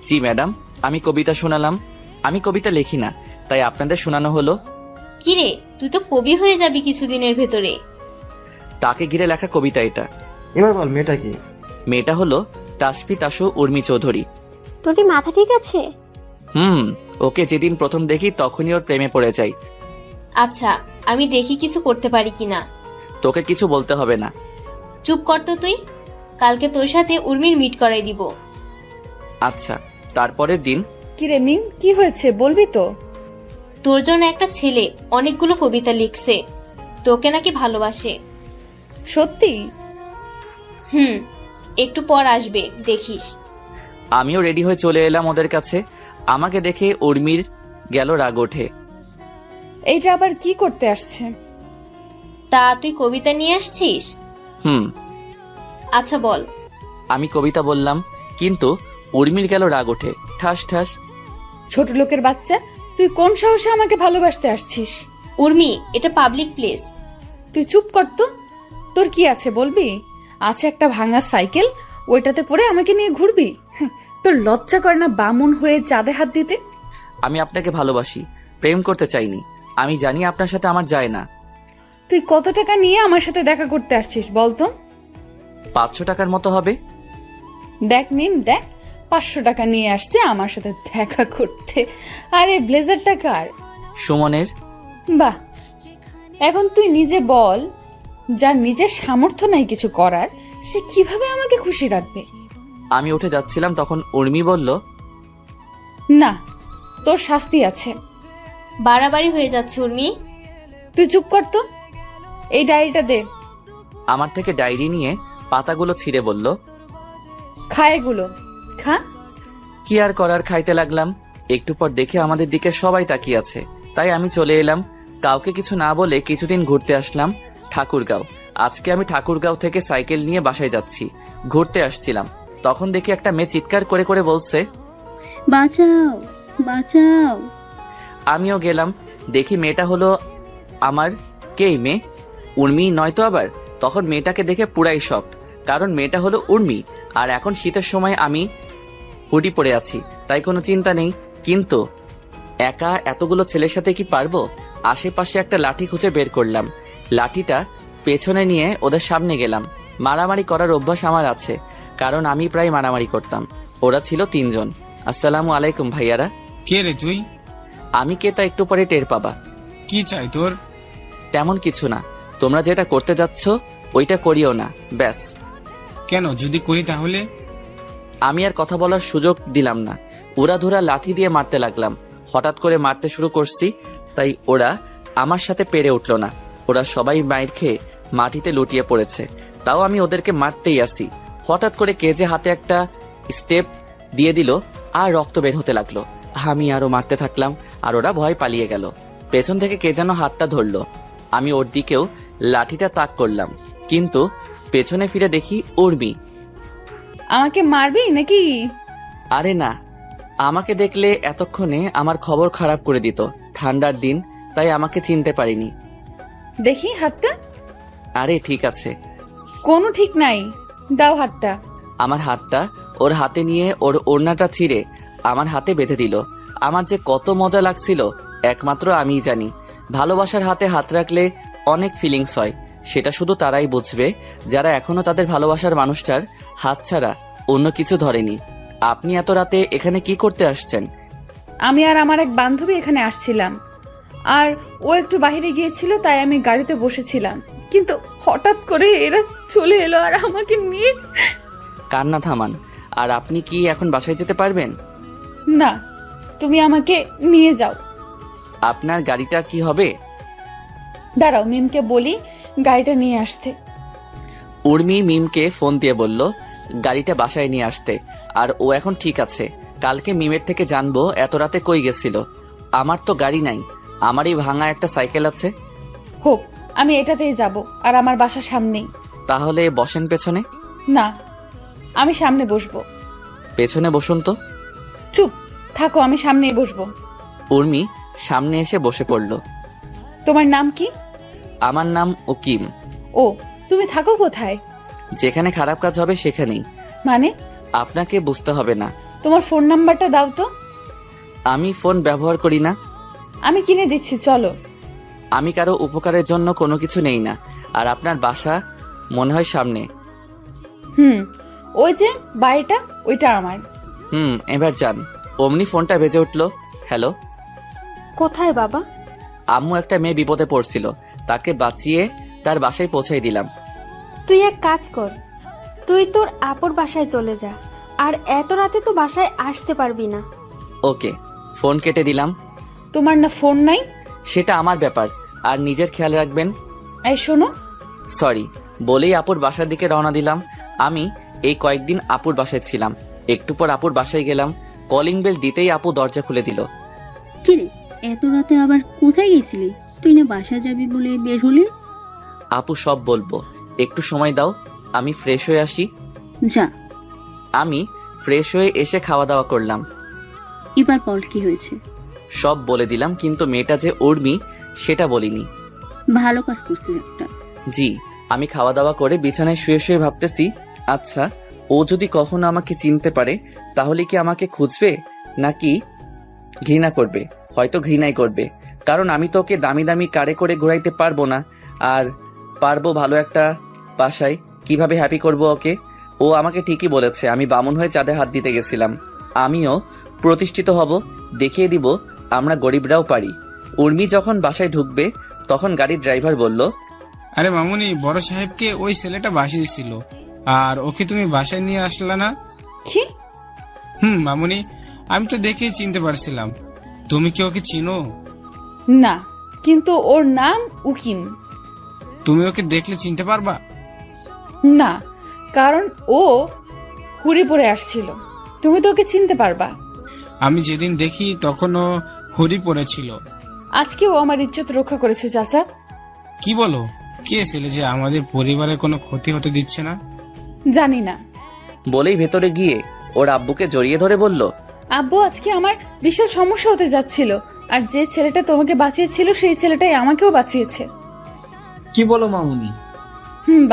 জি ম্যাডাম, আমি কবিতা শোনালাম। আমি কবিতা লিখি না, তাই আপনাদের শোনানো হলো। কিরে, তুই তো কবি হয়ে যাবি কিছুদিনের ভেতরে। তাকে ঘিরে লেখা কবিতা এটা। এবার বল মেয়েটা কি? মেয়েটা হলো তাসফি তাসু উর্মি চৌধুরী। তোর কি মাথা ঠিক আছে? ওকে যেদিন প্রথম দেখি তখনই ওর প্রেমে পড়ে যাই। আচ্ছা, আমি দেখি কিছু করতে পারি কিনা। তোকে কিছু বলতে হবে না। চুপ কর তো তুই। কালকে তোর সাথে উর্মির মিট করাই দিব। আচ্ছা। তারপরের দিন। কিরে মিম, কি হয়েছে বলবি তো? তোর জন্য একটা ছেলে অনেকগুলো কবিতা লিখছে, তোকে নাকি ভালোবাসে। সত্যি? একটু পর আসবে, দেখিস। আমিও রেডি হয়ে চলে এলাম ওদের কাছে। আমাকে দেখে উর্মির গেল রাগ ওঠে। এইটা আবার কি করতে আসছে? তা তুই কবিতা নিয়ে আসছিস? হুম, আচ্ছা বল। আমি কবিতা বললাম, কিন্তু উর্মির গেল রাগ ওঠে, ঠাস ঠাস। ছোট লোকের বাচ্চা, তুই কোন সাহসে আমাকে ভালোবাসতে আসছিস? উর্মি, এটা পাবলিক প্লেস। তুই চুপ কর তো। তোর কি আছে বলবি? আছে একটা ভাঙা সাইকেল, ওইটাতে করে আমাকে নিয়ে ঘুরবি? তোর লজ্জা করে না বামুন হয়ে চাঁদে হাত দিতে? আমি আপনাকে ভালোবাসি, প্রেম করতে চাইনি। আমি জানি আপনার সাথে আমার যায় না। তুই কত টাকা নিয়ে আমার সাথে দেখা করতে আসছিস বলতো? 500 টাকার মতো হবে। দেখ নিন, দেখ 500 টাকা নিয়ে আসছে আমার সাথে দেখা করতে। আরে ব্লেজারটা কার? সুমনের। বাহ, এখন তুই নিজে বল, যার নিজের সামর্থ্য নাই কিছু করার, সে কিভাবে আমাকে খুশি রাখবে? আমি উঠে যাচ্ছিলাম, তখন উর্মি বলল, না, তোর শাস্তি আছে। বাড়াবাড়ি হয়ে যাচ্ছে উর্মি। তুই চুপ কর তো। এই ডায়েরিটা দে। আমার থেকে ডায়েরি নিয়ে পাতাগুলো ছিঁড়ে বলল, খা এগুলো, খা। কি আর করার, খাইতে লাগলাম। একটু পর দেখে আমাদের দিকে সবাই তাকিয়ে আছে, তাই আমি চলে এলাম। কাউকে কিছু না বলে কিছুদিন ঘুরতে আসলাম ঠাকুরগাঁও। আজকে আমি ঠাকুরগাঁও থেকে সাইকেল নিয়ে বাসায় যাচ্ছি। ঘুরতে আসছিলাম, তখন দেখি একটা মেয়ে চিৎকার করে করে বলছে, বাঁচাও, বাঁচাও। আমিও গেলাম। দেখি মেয়েটা হলো আমার। কে এই মেয়ে? উর্মি নয় তো আবার? তখন মেয়েটাকে দেখে পুরাই শকড, কারণ মেয়েটা হলো উর্মি। আর এখন শীতের সময় আমি হুডি পরে আছি, তাই কোনো চিন্তা নেই। কিন্তু একা এতগুলো ছেলের সাথে কি পারবো? আশেপাশে একটা লাঠি খুঁজে বের করলাম, লাঠিটা পেছনে নিয়ে ওদের সামনে গেলাম। মারামারি করার অভ্যাস আমার আছে, কারণ আমি প্রায় মারামারি করতাম। ওরা ছিল 3 জন। আসসালামু আলাইকুম ভাইয়ারা। কে রে তুই? আমি কে তা একটু পরে টের পাবা। কি চাই তোর? তেমন কিছু না, তোমরা যেটা করতে যাচ্ছ ওইটা করিও না, ব্যাস। কেন, যদি করি তাহলে? আমি আর কথা বলার সুযোগ দিলাম না। উড়াধুরা লাঠি দিয়ে মারতে লাগলাম। হঠাৎ করে মারতে শুরু করছি, তাই ওরা আমার সাথে পেরে উঠল না। ওরা সবাই মাইর খেয়ে মাটিতে লুটিয়ে পড়েছে, তাও আমি ওদেরকে মারতেই আসি। হঠাৎ করে কে যে হাতে একটা স্টেপ দিয়ে দিল, আর রক্ত বের হতে লাগলো। আমি আরো মারতে থাকলাম, আর ওরা ভয় পালিয়ে গেল। পেছন থেকে কে যেন হাতটা ধরলো। আমি ওর দিকেও লাঠিটা তাক করলাম, কিন্তু পেছনে ফিরে দেখি উর্মি। আমাকে মারবি নাকি? আরে না, আমাকে দেখলে এতক্ষণে আমার খবর খারাপ করে দিত। ঠান্ডার দিন, তাই আমাকে চিনতে পারিনি। দেখি হাতটা। আরে ঠিক আছে। কোনো ঠিক নাই, দাও হাতটা। আমার হাতটা ওর হাতে নিয়ে ওর ওড়নাটা ছিঁড়ে আমার হাতে বেঁধে দিল। আমার যে কত মজা লাগছিল একমাত্র আমিই জানি। ভালোবাসার হাতে হাত রাখলে অনেক ফিলিংস হয়, সেটা শুধু তারাই বুঝবে যারা এখনো তাদের ভালোবাসার মানুষটার হাত ছাড়া অন্য কিছু ধরেনি। আপনি এত রাতে এখানে কি করতে আসছেন? আমি আর আমার এক বান্ধবী এখানে আসছিলাম, আর ও একটু বাইরে গিয়েছিল, তাই আমি গাড়িতে বসেছিলাম। কিন্তু হঠাৎ করে এরা চলে এলো আর আমাকে নিয়ে। কান্না থামান। আর আপনি কি এখন বাসায় যেতে পারবেন? না, তুমি আমাকে নিয়ে যাও। আপনার গাড়িটা কি হবে? দাঁড়াও, মিমকে বলি গাড়িটা নিয়ে আসতে। উর্মি মিমকে ফোন দিয়ে বলল গাড়িটা বাসায় নিয়ে আসতে, আর ও এখন ঠিক আছে। কালকে মিমের থেকে জানবো এত রাতে কই গেছিল। আমার তো গাড়ি নাই, আমারই ভাঙা একটা সাইকেল আছে। হোক, আমি এটাতেই যাব, আর আমার বাসার সামনেই। তাহলে বসেন পেছনে। না, আমি সামনে বসবো। পেছনে বসুন তো। চুপ থাকো, আমি সামনেই বসবো। উর্মি সামনে এসে বসে পড়ল। তোমার নাম কি? আমার নাম উকিম। ও, তুমি থাকো কোথায়? যেখানে খারাপ কাজ হবে সেখানেই। মানে? আপনাকে বুঝতে হবে না। তোমার ফোন নাম্বারটা দাও তো। আমি ফোন ব্যবহার করি না। আমি কিনে দিচ্ছি, চলো। আমি কারো উপকারের জন্য কোনো কিছু নেই না। আর আপনার বাসা মনে হয় সামনে। ওই যে বাড়িটা, ওইটা আমার। এবার যান। অমনি ফোনটা বেজে উঠল। হ্যালো। কোথায় বাবা? আম্মু একটা মেয়ে বিপদে পড়ছিল, তাকে বাঁচিয়ে তার বাসায় পৌঁছাই দিলাম। তুই এক কাজ কর, তুই তোর আপুর বাসায় চলে যা, আর এত রাতে তো বাসায় আসতে পারবি না। ওকে, ফোন কেটে দিলাম। তোমার না ফোন নাই? সেটা আমার ব্যাপার, আর নিজের খেয়াল রাখবেন। এই শোনো। সরি বলেই আপুর বাসার দিকে রওনা দিলাম। আমি এই কয়েকদিন আপুর বাসায় ছিলাম। একটু পর আপুর বাসায় গেলাম। কলিং বেল দিতেই আপু দরজা খুলে দিল। কিরে, এত রাতে আবার কোথায় গেছিলি? তুই না বাসা যাবি বলে বের হলি? আপু সব বলবো, একটু সময় দাও, আমি ফ্রেশ হয়ে আসি। যা। আমি ফ্রেশ হয়ে এসে খাওয়া দাওয়া করলাম। এবার বল কি হয়েছে? সব বলে দিলাম, কিন্তু মেয়েটা যে উর্মি সেটা বলিনি। ভালো কাজ করছিস একটা। জি। আমি খাওয়া দাওয়া করে বিছানায় শুয়ে শুয়ে ভাবতেছি, আচ্ছা ও যদি কখনো আমাকে চিনতে পারে তাহলে কি আমাকে খুঁজবে নাকি ঘৃণা করবে? হয়তো ঘৃণাই করবে, কারণ আমি তো ওকে দামি দামি কারে করে ঘোরাইতে পারবো না। আর পারবো ভালো একটা বাসায়, কিভাবে হ্যাপি করব ওকে? ও আমাকে ঠিকই বলেছে, আমি বামুন হয়ে চাঁদে হাত দিতে গেছিলাম। আমিও প্রতিষ্ঠিত হব, দেখিয়ে দিব আমরা গরিবরাও পারি। উর্মি যখন বাসায় ঢুকবে তখন গাড়ির ড্রাইভার বলল, আরে মামুনি, বড় সাহেবকে ওই ছেলেটা বাসিয়েছিল, আর ওকে তুমি বাসায় নিয়ে আসলা না? কি? মামুনি, আমি তো দেখেই চিনতে পারছিলাম। তুমি কি ওকে চিনো? না, কিন্তু ওর নাম উকিম। তুমি ওকে দেখলে চিনতে পারবা? না, কারণ ও হুড়ি পরে আসছিল। তুমি তো ওকে চিনতে পারবা। আমি যেদিন দেখি তখন ও হুড়ি পড়েছিল। আজকেও আমার ইজ্জত রক্ষা করেছে চাচা। কি বলো? কে ছেলে যে আমাদের পরিবারের কোনো ক্ষতি হতে দিচ্ছে না? জানি না। বলেই ভেতরে গিয়ে ওর আব্বুকে জড়িয়ে ধরে বলল, আব্বু, আজকে আমার বিশাল সমস্যা হতে যাচ্ছিল, আর যে ছেলেটা তোমাকে বাঁচিয়েছিল সেই ছেলেটাই আমাকেও বাঁচিয়েছে। কি বলো মামুনি?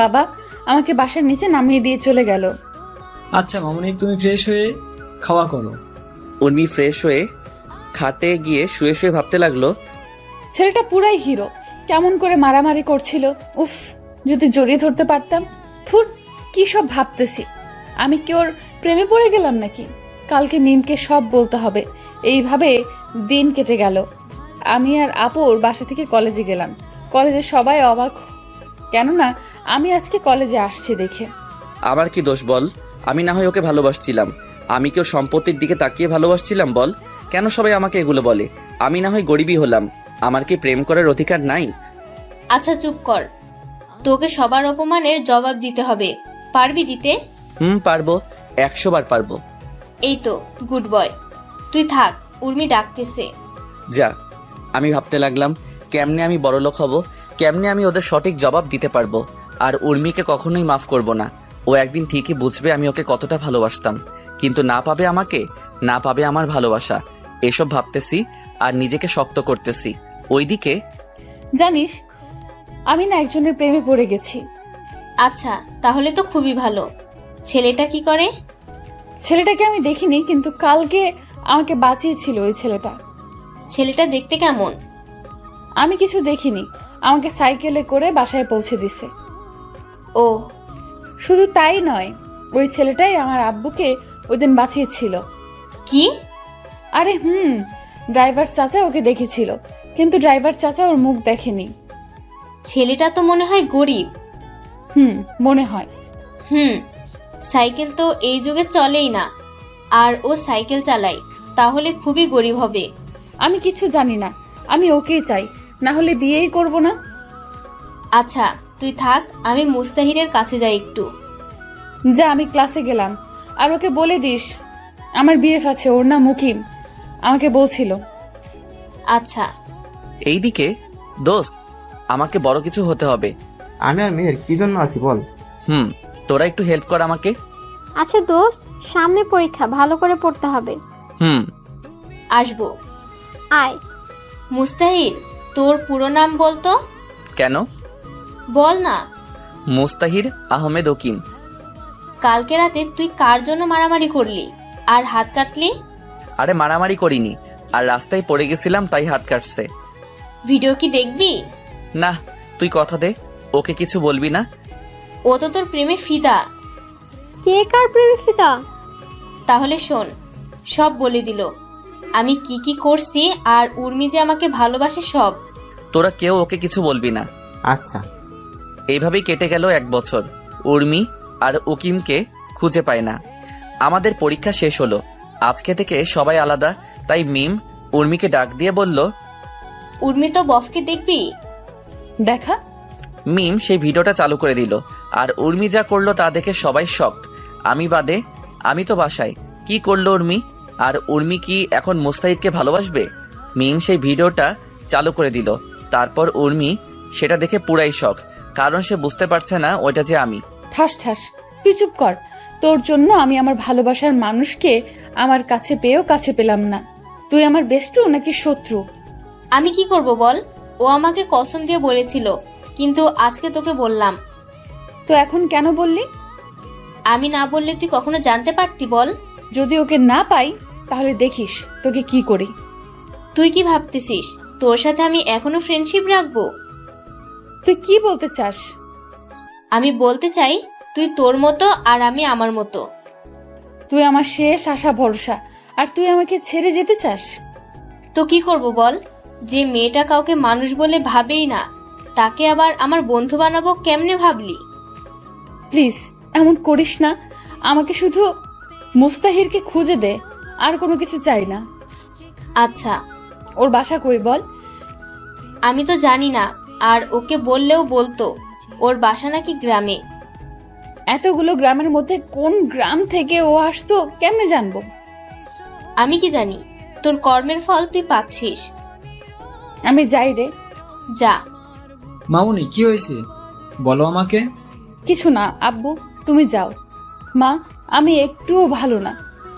বাবা আমাকে বাসার নিচে নামিয়ে দিয়ে চলে গেল। আচ্ছা মামুনি, তুমি ফ্রেশ হয়ে খাওয়া করো। উর্মি ফ্রেশ হয়ে খাটে গিয়ে শুয়ে শুয়ে ভাবতে লাগলো, ছেলেটা পুরাই হিরো, কেমন করে মারামারি করছিল। উফ, যদি জড়িয়ে ধরতে পারতাম। থুর, কি সব ভাবতেছি। আমি কি ওর প্রেমে পড়ে গেলাম নাকি? কালকে মিমকে সব বলতে হবে। এইভাবে দিন কেটে গেল। আমি আর আপুর বাসা থেকে কলেজে গেলাম। কলেজে সবাই অবাক, কেননা আমি আজকে কলেজে আসছি দেখে। আমার কি দোষ বল? আমি না হয় ওকে ভালোবাসছিলাম। আমি কেউ সম্পত্তির দিকে তাকিয়ে ভালোবাসছিলাম বল? কেন সবাই আমাকে এগুলো বলে? আমি না হয় গরিবই হলাম, আমার কি প্রেম করার অধিকার নাই? আচ্ছা চুপ কর, তোকে সবার অপমানের জবাব দিতে হবে। পারবি দিতে? পারবো, 100 বার পারবো। এই তো গুড বয়, তুই থাক, উর্মি ডাকতেছে। যা। আমি ভাবতে লাগলাম, কেমনে আমি বড়লোক হব, কেমনে আমি ওদের সঠিক জবাব দিতে পারবো। আর উর্মিকে কখনোই মাফ করব না। ও একদিন ঠিকই বুঝবে আমি ওকে কতটা ভালোবাসতাম, কিন্তু না পাবে আমাকে, না পাবে আমার ভালোবাসা। এসব ভাবতেছি আর নিজেকে শক্ত করতেছি। ওইদিকে জানিস, আমি না একজনের প্রেমে পড়ে গেছি। আচ্ছা, তাহলে তো খুবই ভালো। ছেলেটা কি করে? ছেলেটাকে আমি দেখিনি, কিন্তু কালকে আমাকে বাঁচিয়েছিল ওই ছেলেটা। ছেলেটা দেখতে কেমন? আমি কিছু দেখিনি, আমাকে সাইকেলে করে বাসায় পৌঁছে দিছে। ও, শুধু তাই নয়, ওই ছেলেটাই আমার আব্বুকে ওইদিন বাঁচিয়েছিল। কি? আরে ড্রাইভার চাচা ওকে দেখেছিল, কিন্তু ড্রাইভার চাচা ওর মুখ দেখেনি। ছেলেটা তো মনে হয় গরিব। মনে হয়। সাইকেল তো এই যুগে চলেই না, আর ও সাইকেল চালায়, তাহলে খুবই গরিব হবে। আমি কিছু জানি না, আমি ওকেই চাই, না হলে বিয়েই করব না। আচ্ছা তুই থাক, আমি মুস্তাহিরের কাছে যাই একটু। যা, আমি ক্লাসে গেলাম। আর ওকে বলে দিস আমার বিএফ আছে, ওর নাম মুকিম, আমাকে বলছিল। আচ্ছা। এইদিকে দোস্ত, আমাকে বড় কিছু হতে হবে। আমি আর মেয়ের কি জন্য আছি বল? তোরা একটু হেল্প কর আমাকে। আচ্ছা দোস্ত, সামনে পরীক্ষা, ভালো করে পড়তে হবে। আসবো। আয়। মুস্তাহির, তোর পুরো নাম বলতো। কেন? বল না। মুস্তাহির আহমেদ ওকিম। কালকে রাতে তুই কার জন্য মারামারি করলি আর হাত কাটলি? আরে মারামারি করিনি, আর রাস্তায় পড়ে গেছিলাম তাই হাত কাটছে। ভিডিও কি দেখবি? না, তুই কথা দে, ওকে কিছু বলবি না। ও তো তোর প্রেমে ফিদা। কে কার প্রেমে ফিদা? তাহলে শোন, সব বলে দিল আমি কি কি করছি, আর উর্মি যে আমাকে ভালোবাসে সব। তোরা কেউ ওকে কিছু বলবি না। আচ্ছা। এইভাবেই কেটে গেল 1 বছর। উর্মি আর উকিমকে খুঁজে পায় না। আমাদের পরীক্ষা শেষ হলো, আজকে থেকে সবাই আলাদা। তাই মিম উর্মিকে ডাক দিয়ে বলল, উর্মি তো বফকে দেখবি। দেখা। মিম সেই ভিডিওটা চালু করে দিল, আর উর্মি যা করলো তা দেখে সবাই শকড। আমি বাদে। আমি তো বাসায়। কি করলো উর্মি? আর উর্মি কি এখন মুস্তাহিদকে ভালোবাসবে? মিম সেই ভিডিওটা চালু করে দিল। তারপর উর্মি সেটা দেখে পুরাই শখ, কারণ সে বুঝতে পারছে না ওইটা যে আমি। ঠাস ঠাস, তুই চুপ কর। তোর জন্য আমি আমার ভালোবাসার মানুষকে আমার কাছে পেয়েও কাছে পেলাম না। তুই আমার বেস্টু নাকি শত্রু? আমি কি করব বল? ও আমাকে কসম দিয়ে বলেছিল, কিন্তু আজকে তোকে বললাম। তো এখন কেন বললি? আমি না বললে তুই কখনো জানতে পারতি বল? যদি ওকে না পাই তাহলে দেখিস তোকে কি করি। তুই কি ভাবতেছিস তোর সাথে আমি এখনো ফ্রেন্ডশিপ রাখবো? তুই কি বলতে চাস? আমি বলতে চাই তুই তোর মতো আর আমি আমার মতো। তুই আমার শেষ আশা ভরসা, আর তুই আমাকে ছেড়ে যেতে চাস? তো কি করব বল? যে মেয়েটা কাউকে মানুষ বলে ভাবেই না, তাকে আবার আমার বন্ধু বানাবো কেমনে ভাবলি? প্লিজ এমন করিস না। আমাকে শুধু মুস্তাহিরকে খুঁজে দে, আর কোনো কিছু চাই না। আচ্ছা, ওর বাসা কই বল? আমি তো জানি না, আর ওকে বললেও বলতো ওর বাসা নাকি গ্রামে। এতগুলো গ্রামের মধ্যে কোন গ্রাম থেকে ও আসতো কেমনে জানবো? আমি কি জানি? তোর কর্মের ফল তুই পাচ্ছিস। আমি যাই রে। যা। মামুনি কি হয়েছে বলো আমাকে। কিছু না আব্বু, তুমি যাও। মা, আমি একটুও ভালো না।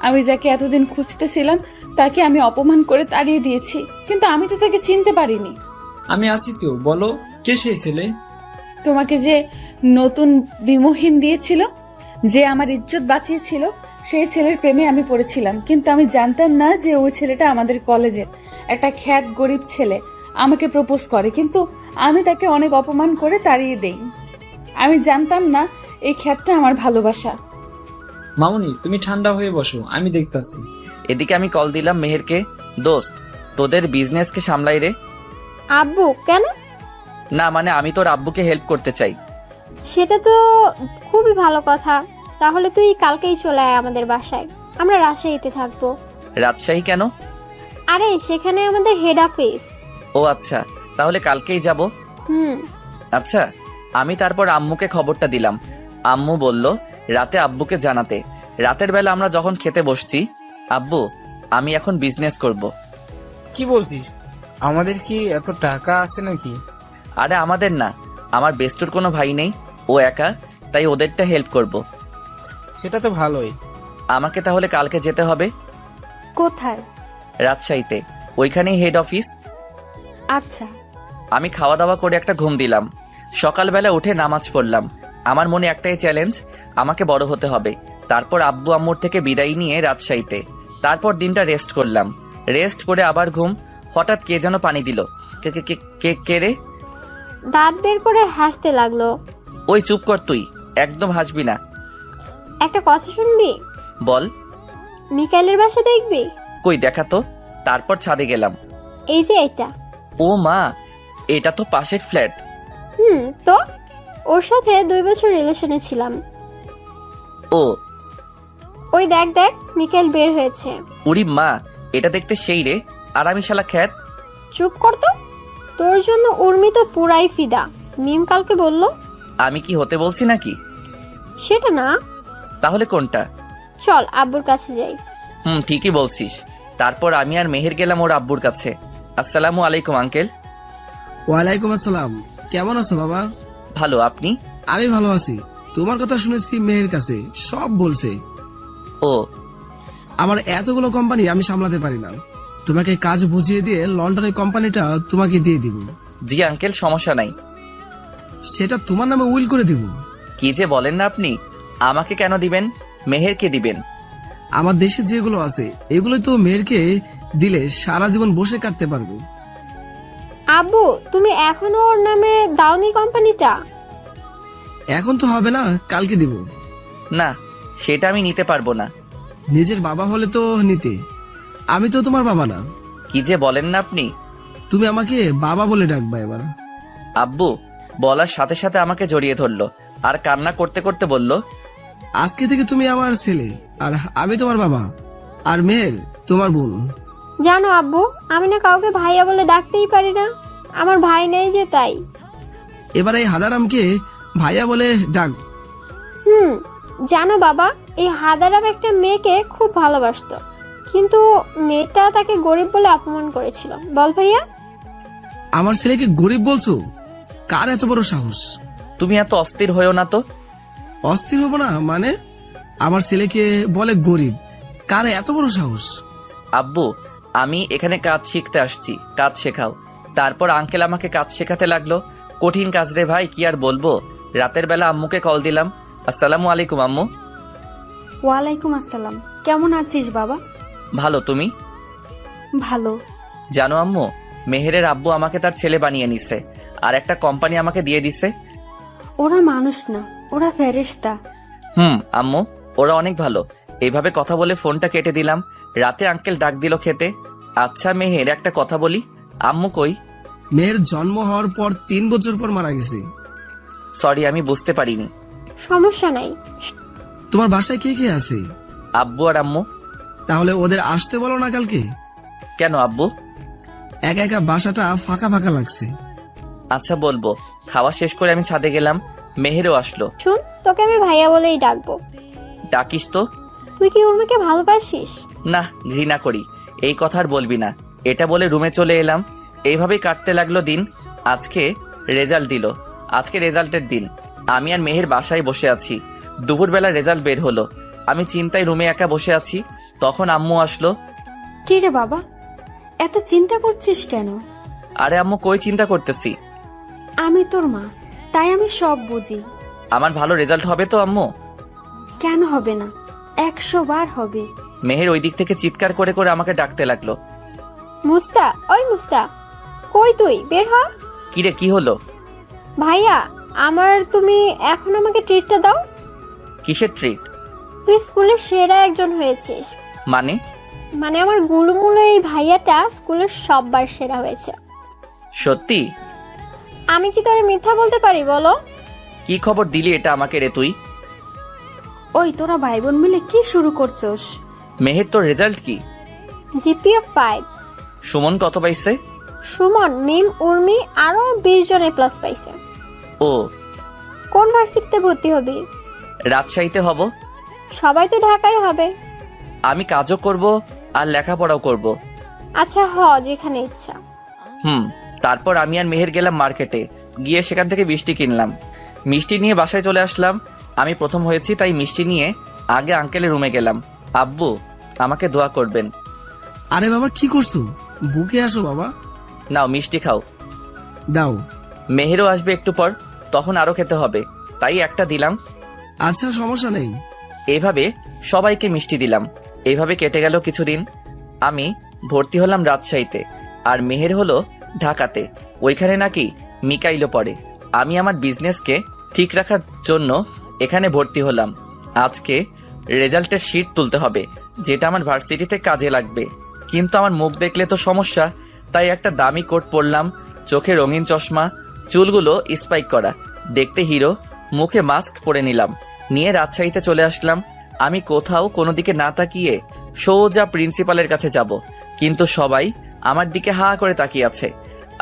আমি যাকে এতদিন খুঁজতেছিলাম তাকে আমি অপমান করে তাড়িয়ে দিয়েছি, কিন্তু আমি তো তাকে চিনতে পারিনি। আমি আসি তো, বলো কে সেই ছেলে? তোমাকে যে নতুন বিমোহিন দিয়েছিল, যে আমার ইজ্জত বাঁচিয়েছিল, সেই ছেলের প্রেমে আমি পড়েছিলাম। কিন্তু আমি জানতাম না যে ওই ছেলেটা আমাদের কলেজের একটা খ্যাত গরিব ছেলে। আমাকে প্রপোজ করে, কিন্তু আমি তাকে অনেক অপমান করে তাড়িয়ে দেই। আমি জানতাম না এই খ্যাতটা আমার ভালোবাসা। মামুনি তুমি ঠান্ডা হয়ে বসো, আমি দেখতাছি। এদিকে আমি কল দিলাম মেহেরকে। দোস্ত, তোদের বিজনেসকে সামলাই রে। আব্বু কেন? না মানে আমি তোর আব্বুকে হেল্প করতে চাই। সেটা তো খুবই ভালো কথা। তাহলে তুই কালকেই চলে আয় আমাদের বাসায়, আমরা রাজশাহীতে থাকবো। রাজশাহী কেন? আরে সেখানে আমাদের হেড অফিস। ও আচ্ছা, তাহলে কালকেই যাব। আচ্ছা, আমি তারপর আম্মুকে খবরটা দিলাম। আম্মু বলল রাতে আব্বুকে জানাতে। রাতের বেলা আমরা যখন খেতে বসছি, আব্বু আমি এখন বিজনেস করব। কি বলছিস? আমাদের কি এত টাকা আছে নাকি? আরে আমাদের না, আমার বেস্টুর কোনো ভাই নেই, ও একা, তাই ওদেরটা হেল্প করব। সেটা তো ভালোই। আমাকে তাহলে কালকে যেতে হবে। কোথায়? রাজশাহীতে, ওইখানেই হেড অফিস। আচ্ছা। আমি খাওয়া দাওয়া করে একটা ঘুম দিলাম। সকালবেলা উঠে নামাজ পড়লাম। আমার মনে একটাই চ্যালেঞ্জ, আমাকে বড় হতে হবে। তারপর আব্বু আম্মুর থেকে বিদায় নিয়ে রাজশাহীতে। তারপর দিনটা রেস্ট করলাম। রেস্ট করে আবার ঘুম। হঠাৎ কে যেন পানি দিল। কে কে কে কে কে রে? দাঁত বের করে হাসতে লাগলো। ওই চুপ কর তুই, একদম হাসবি না। একটা কথা শুনবি? বল। মিকাইলের বাসা দেখবি? কই দেখা তো। তারপর ছাদে গেলাম। এই যে এটা। ও মা, এটা তো পাশের ফ্ল্যাট। তো ওর সাথে 2 বছর রিলেশনে ছিলাম। ও ওই দেখ দেখ, মিকাইল বের হয়েছে। উরি মা, এটা দেখতে সেই রে, আর আমি শালা খ্যাত। চুপ কর তো। তোর জন্য উর্মি তো পুরাই ফিদা। মিম কালকে বলল। আমি কি হতে বলছি নাকি? সেটা না। তাহলে কোনটা? চল আব্বুর কাছে যাই। ঠিকই বলছিস। তারপর আমি আর মেহের গেলাম ওর আব্বুর কাছে। আসসালামু আলাইকুম আঙ্কেল। ওয়ালাইকুম আসসালাম। কেমন আছো বাবা? ভালো, আপনি? আমি ভালো আছি। তোমার কথা শুনেছি মেহের কাছে, সব বলছে। ও, আমার এতগুলো কোম্পানি আমি সামলাতে পারি না, তোমাকে কাজ বুঝিয়ে দিয়ে লন্ডনের কোম্পানিটা তোমাকে দিয়ে দিব। জি আঙ্কেল, সমস্যা নাই। সেটা তোমার নামে উইল করে দিব। কি যে বলেন না আপনি। আমাকে কেন দিবেন? মেহেরকে দিবেন। আমার দেশে যেগুলো আছে এগুলোই তো মেহেরকে দিলে সারা জীবন বসে কাটতে পারবে। আব্বু, তুমি এখনো ওর নামে দাওনি কোম্পানিটা? এখন তো হবে না, কালকে দিব। না, সেটা আমি নিতে পারবো না। নিজের বাবা হলে তো নিতে, আমি তো তোমার বাবা না। কি যে বলেন না আপনি। তুমি আমাকে বাবা বলে ডাকবা এবার। আব্বু বলার সাথে সাথে আমাকে জড়িয়ে ধরলো আর কান্না করতে করতে বলল, আজকে থেকে তুমি আমার ছেলে, আর আমি তোমার বাবা, আর মেহের তোমার বোন। জানো আব্বু, আমি না কাউকে ভাইয়া বলে ডাকতেই পারি না। আমার ভাই নেই যে, তাই। এবার এই হাদারামকে ভাইয়া বলে ডাক। জানো বাবা, এই হাদারাম একটা মেয়েকে খুব ভালোবাসতো, কিন্তু মেয়েটা তাকে গরিব বলে অপমান করেছিল। বল ভাইয়া। আমার ছেলেকে গরিব বলছো? কার এত বড় সাহস? তুমি এত অস্থির হয়েও না তো। অস্থির হবো না মানে? আমার ছেলেকে বলে গরিব, কার এত বড় সাহস? আব্বু, আমি এখানে কাজ শিখতে আসছি, কাজ শেখাও। তারপর আঙ্কেল আমাকে কাজ শেখাতে লাগলো। কঠিন কাজ রে ভাই, কি আর বলবো। রাতের বেলা আম্মুকে কল দিলাম, আসসালামু আলাইকুম আম্মু। ওয়ালাইকুম আসসালাম। কেমন আছিস বাবা? ভালো, তুমি? ভালো। জানো আম্মু, মেহেরের আব্বু আমাকে তার ছেলে বানিয়ে নিছে, আর একটা কোম্পানি আমাকে দিয়ে দিছে। ওরা মানুষ না, ওরা ফেরেশতা। আম্মু, ওরা অনেক ভালো। এইভাবে কথা বলে ফোনটা কেটে দিলাম। রাতে আঙ্কেল ডাক দিল খেতে। আচ্ছা মেহের, একটা কথা বলি, আম্মু কই? মেয়ের জন্ম হওয়ার পর 3 বছর পর মারা গেছে। সরি, আমি বুঝতে পারিনি। সমস্যা নাই। তোমার বাসায় কে কে আছে? আব্বু আর আম্মু। তাহলে ওদের আসতে বলো না কালকে। কেন আব্বু? একা একা বাসাটা ফাঁকা ফাঁকা লাগছে। আচ্ছা বলবো। খাওয়া শেষ করে আমি ছাদে গেলাম, মেহেরও আসলো। শুন, তোকে আমি ভাইয়া বলেই ডাকবো। ডাকিস তো। তুই কি উর্মিকে ভালোবাসিস? না, ঘৃণা করি। এই কথা আর বলবি না। এটা বলে রুমে চলে এলাম। এইভাবেই কাটতে লাগলো দিন। আজকে রেজাল্ট দিল। আজকে রেজাল্টের দিন। আমি আর মেহের বাসায় বসে আছি। দুপুরবেলা রেজাল্ট বের হলো। আমি চিন্তায় রুমে একা বসে আছি। তখন আম্মু আসলো। কি রে বাবা, এত চিন্তা করছিস কেন? আরে আম্মু, কই চিন্তা করতেছি? আমি তোর মা, তাই আমি সব বুঝি। আমার ভালো রেজাল্ট হবে তো আম্মু? কেন হবে না? 100 বার হবে। মেহের ওই দিক থেকে চিৎকার করে করে আমাকে ডাকতে লাগলো। মুস্তা, ওই মুস্তা, কই তুই? বের হ। কিরে, কি হলো? ভাইয়া, তুমি এখন আমাকে ট্রিটটা দাও। কিসের ট্রিট? তুই স্কুলের সেরা একজন হয়েছিস। মানে আমার গুলুমুলু এই ভাইয়াটা স্কুলের সববার সেরা হয়েছে। সত্যি? আমি কি তোরে মিথ্যা বলতে পারি বলো? কি খবর দিলি এটা আমাকে রে তুই? ওই তোরা ভাই বোন মিলে কি শুরু করছস? মেহের, তোর রেজাল্ট কি? জিপিএ 5। সুমন কত পাইছে? সুমন, মিম, উর্মি আরো 20 জন A+ পাইছে। ও, কোন ভার্সিটিতে ভর্তি হবি? রাজশাহীতে হব। সবাই তো ঢাকায় হবে। আমি কাজও করব আর লেখাপড়াও করব। আচ্ছা, যেখানে ইচ্ছা। তারপর আমি আর মেহের গেলাম মার্কেটে। গিয়ে সেখান থেকে মিষ্টি কিনলাম। মিষ্টি নিয়ে বাসায় চলে আসলাম। আমি প্রথম হয়েছি, তাই মিষ্টি নিয়ে আগে আঙ্কেলের রুমে গেলাম। আব্বু, আমাকে দোয়া করবেন। আরে বাবা, কি করছো? বুকে আসো বাবা। নাও মিষ্টি খাও। দাও। মেহেরও আসবে একটু পর, তখন আরো খেতে হবে, তাই একটা দিলাম। আচ্ছা, সমস্যা নেই। এইভাবে সবাইকে মিষ্টি দিলাম। এইভাবে কেটে গেল কিছুদিন। আমি ভর্তি হলাম রাজশাহীতে, আর মেহের হলো ঢাকাতে। ওইখানে নাকি মিকাইলও পড়ে। আমি আমার বিজনেসকে ঠিক রাখার জন্য এখানে ভর্তি হলাম। আজকে রেজাল্টের শিট তুলতে হবে, যেটা আমার ভার্সিটিতে কাজে লাগবে। কিন্তু আমার মুখ দেখলে তো সমস্যা, তাই একটা দামি কোট পরলাম, চোখে রঙিন চশমা, চুলগুলো স্পাইক করা, দেখতে হিরো, মুখে মাস্ক পরে নিলাম। নিয়ে রাজশাহীতে চলে আসলাম। আমি কোথাও কোনো দিকে না তাকিয়ে সোজা প্রিন্সিপালের কাছে যাব, কিন্তু সবাই আমার দিকে হা করে তাকিয়ে আছে।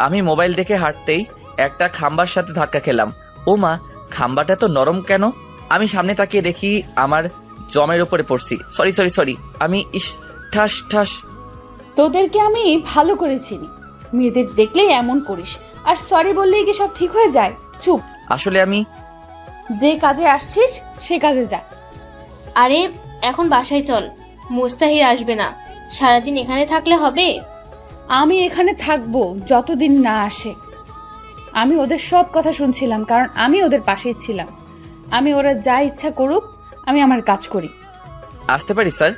আমি মোবাইল দেখে হাঁটতেই একটা খাম্বার সাথে ধাক্কা খেলাম। ও মা, খাম্বাটা তো নরম কেন? আমি সামনে তাকিয়ে দেখি আমার জমের উপরে পড়ছি। সরি, আমি ঠাস ঠাস। তোদেরকে আমি ভালো করে চিনি, মেয়েদের দেখলেই এমন করিস, আর সরি বললেই কি সব ঠিক হয়ে যায়? চুপ। আসলে আমি যে কাজে আসছিস সে কাজে যা। আরে এখন বাসায় চল, মুস্তাহির আসবে না। সারাদিন এখানে থাকলে হবে? আমি এখানে থাকবো যতদিন না আসে। আমি ওদের সব কথা শুনছিলাম, কারণ আমি ওদের পাশেই ছিলাম। আমি ওরা যা ইচ্ছা করুক, আমি আমার কাজ করি। আসতে পারি স্যার?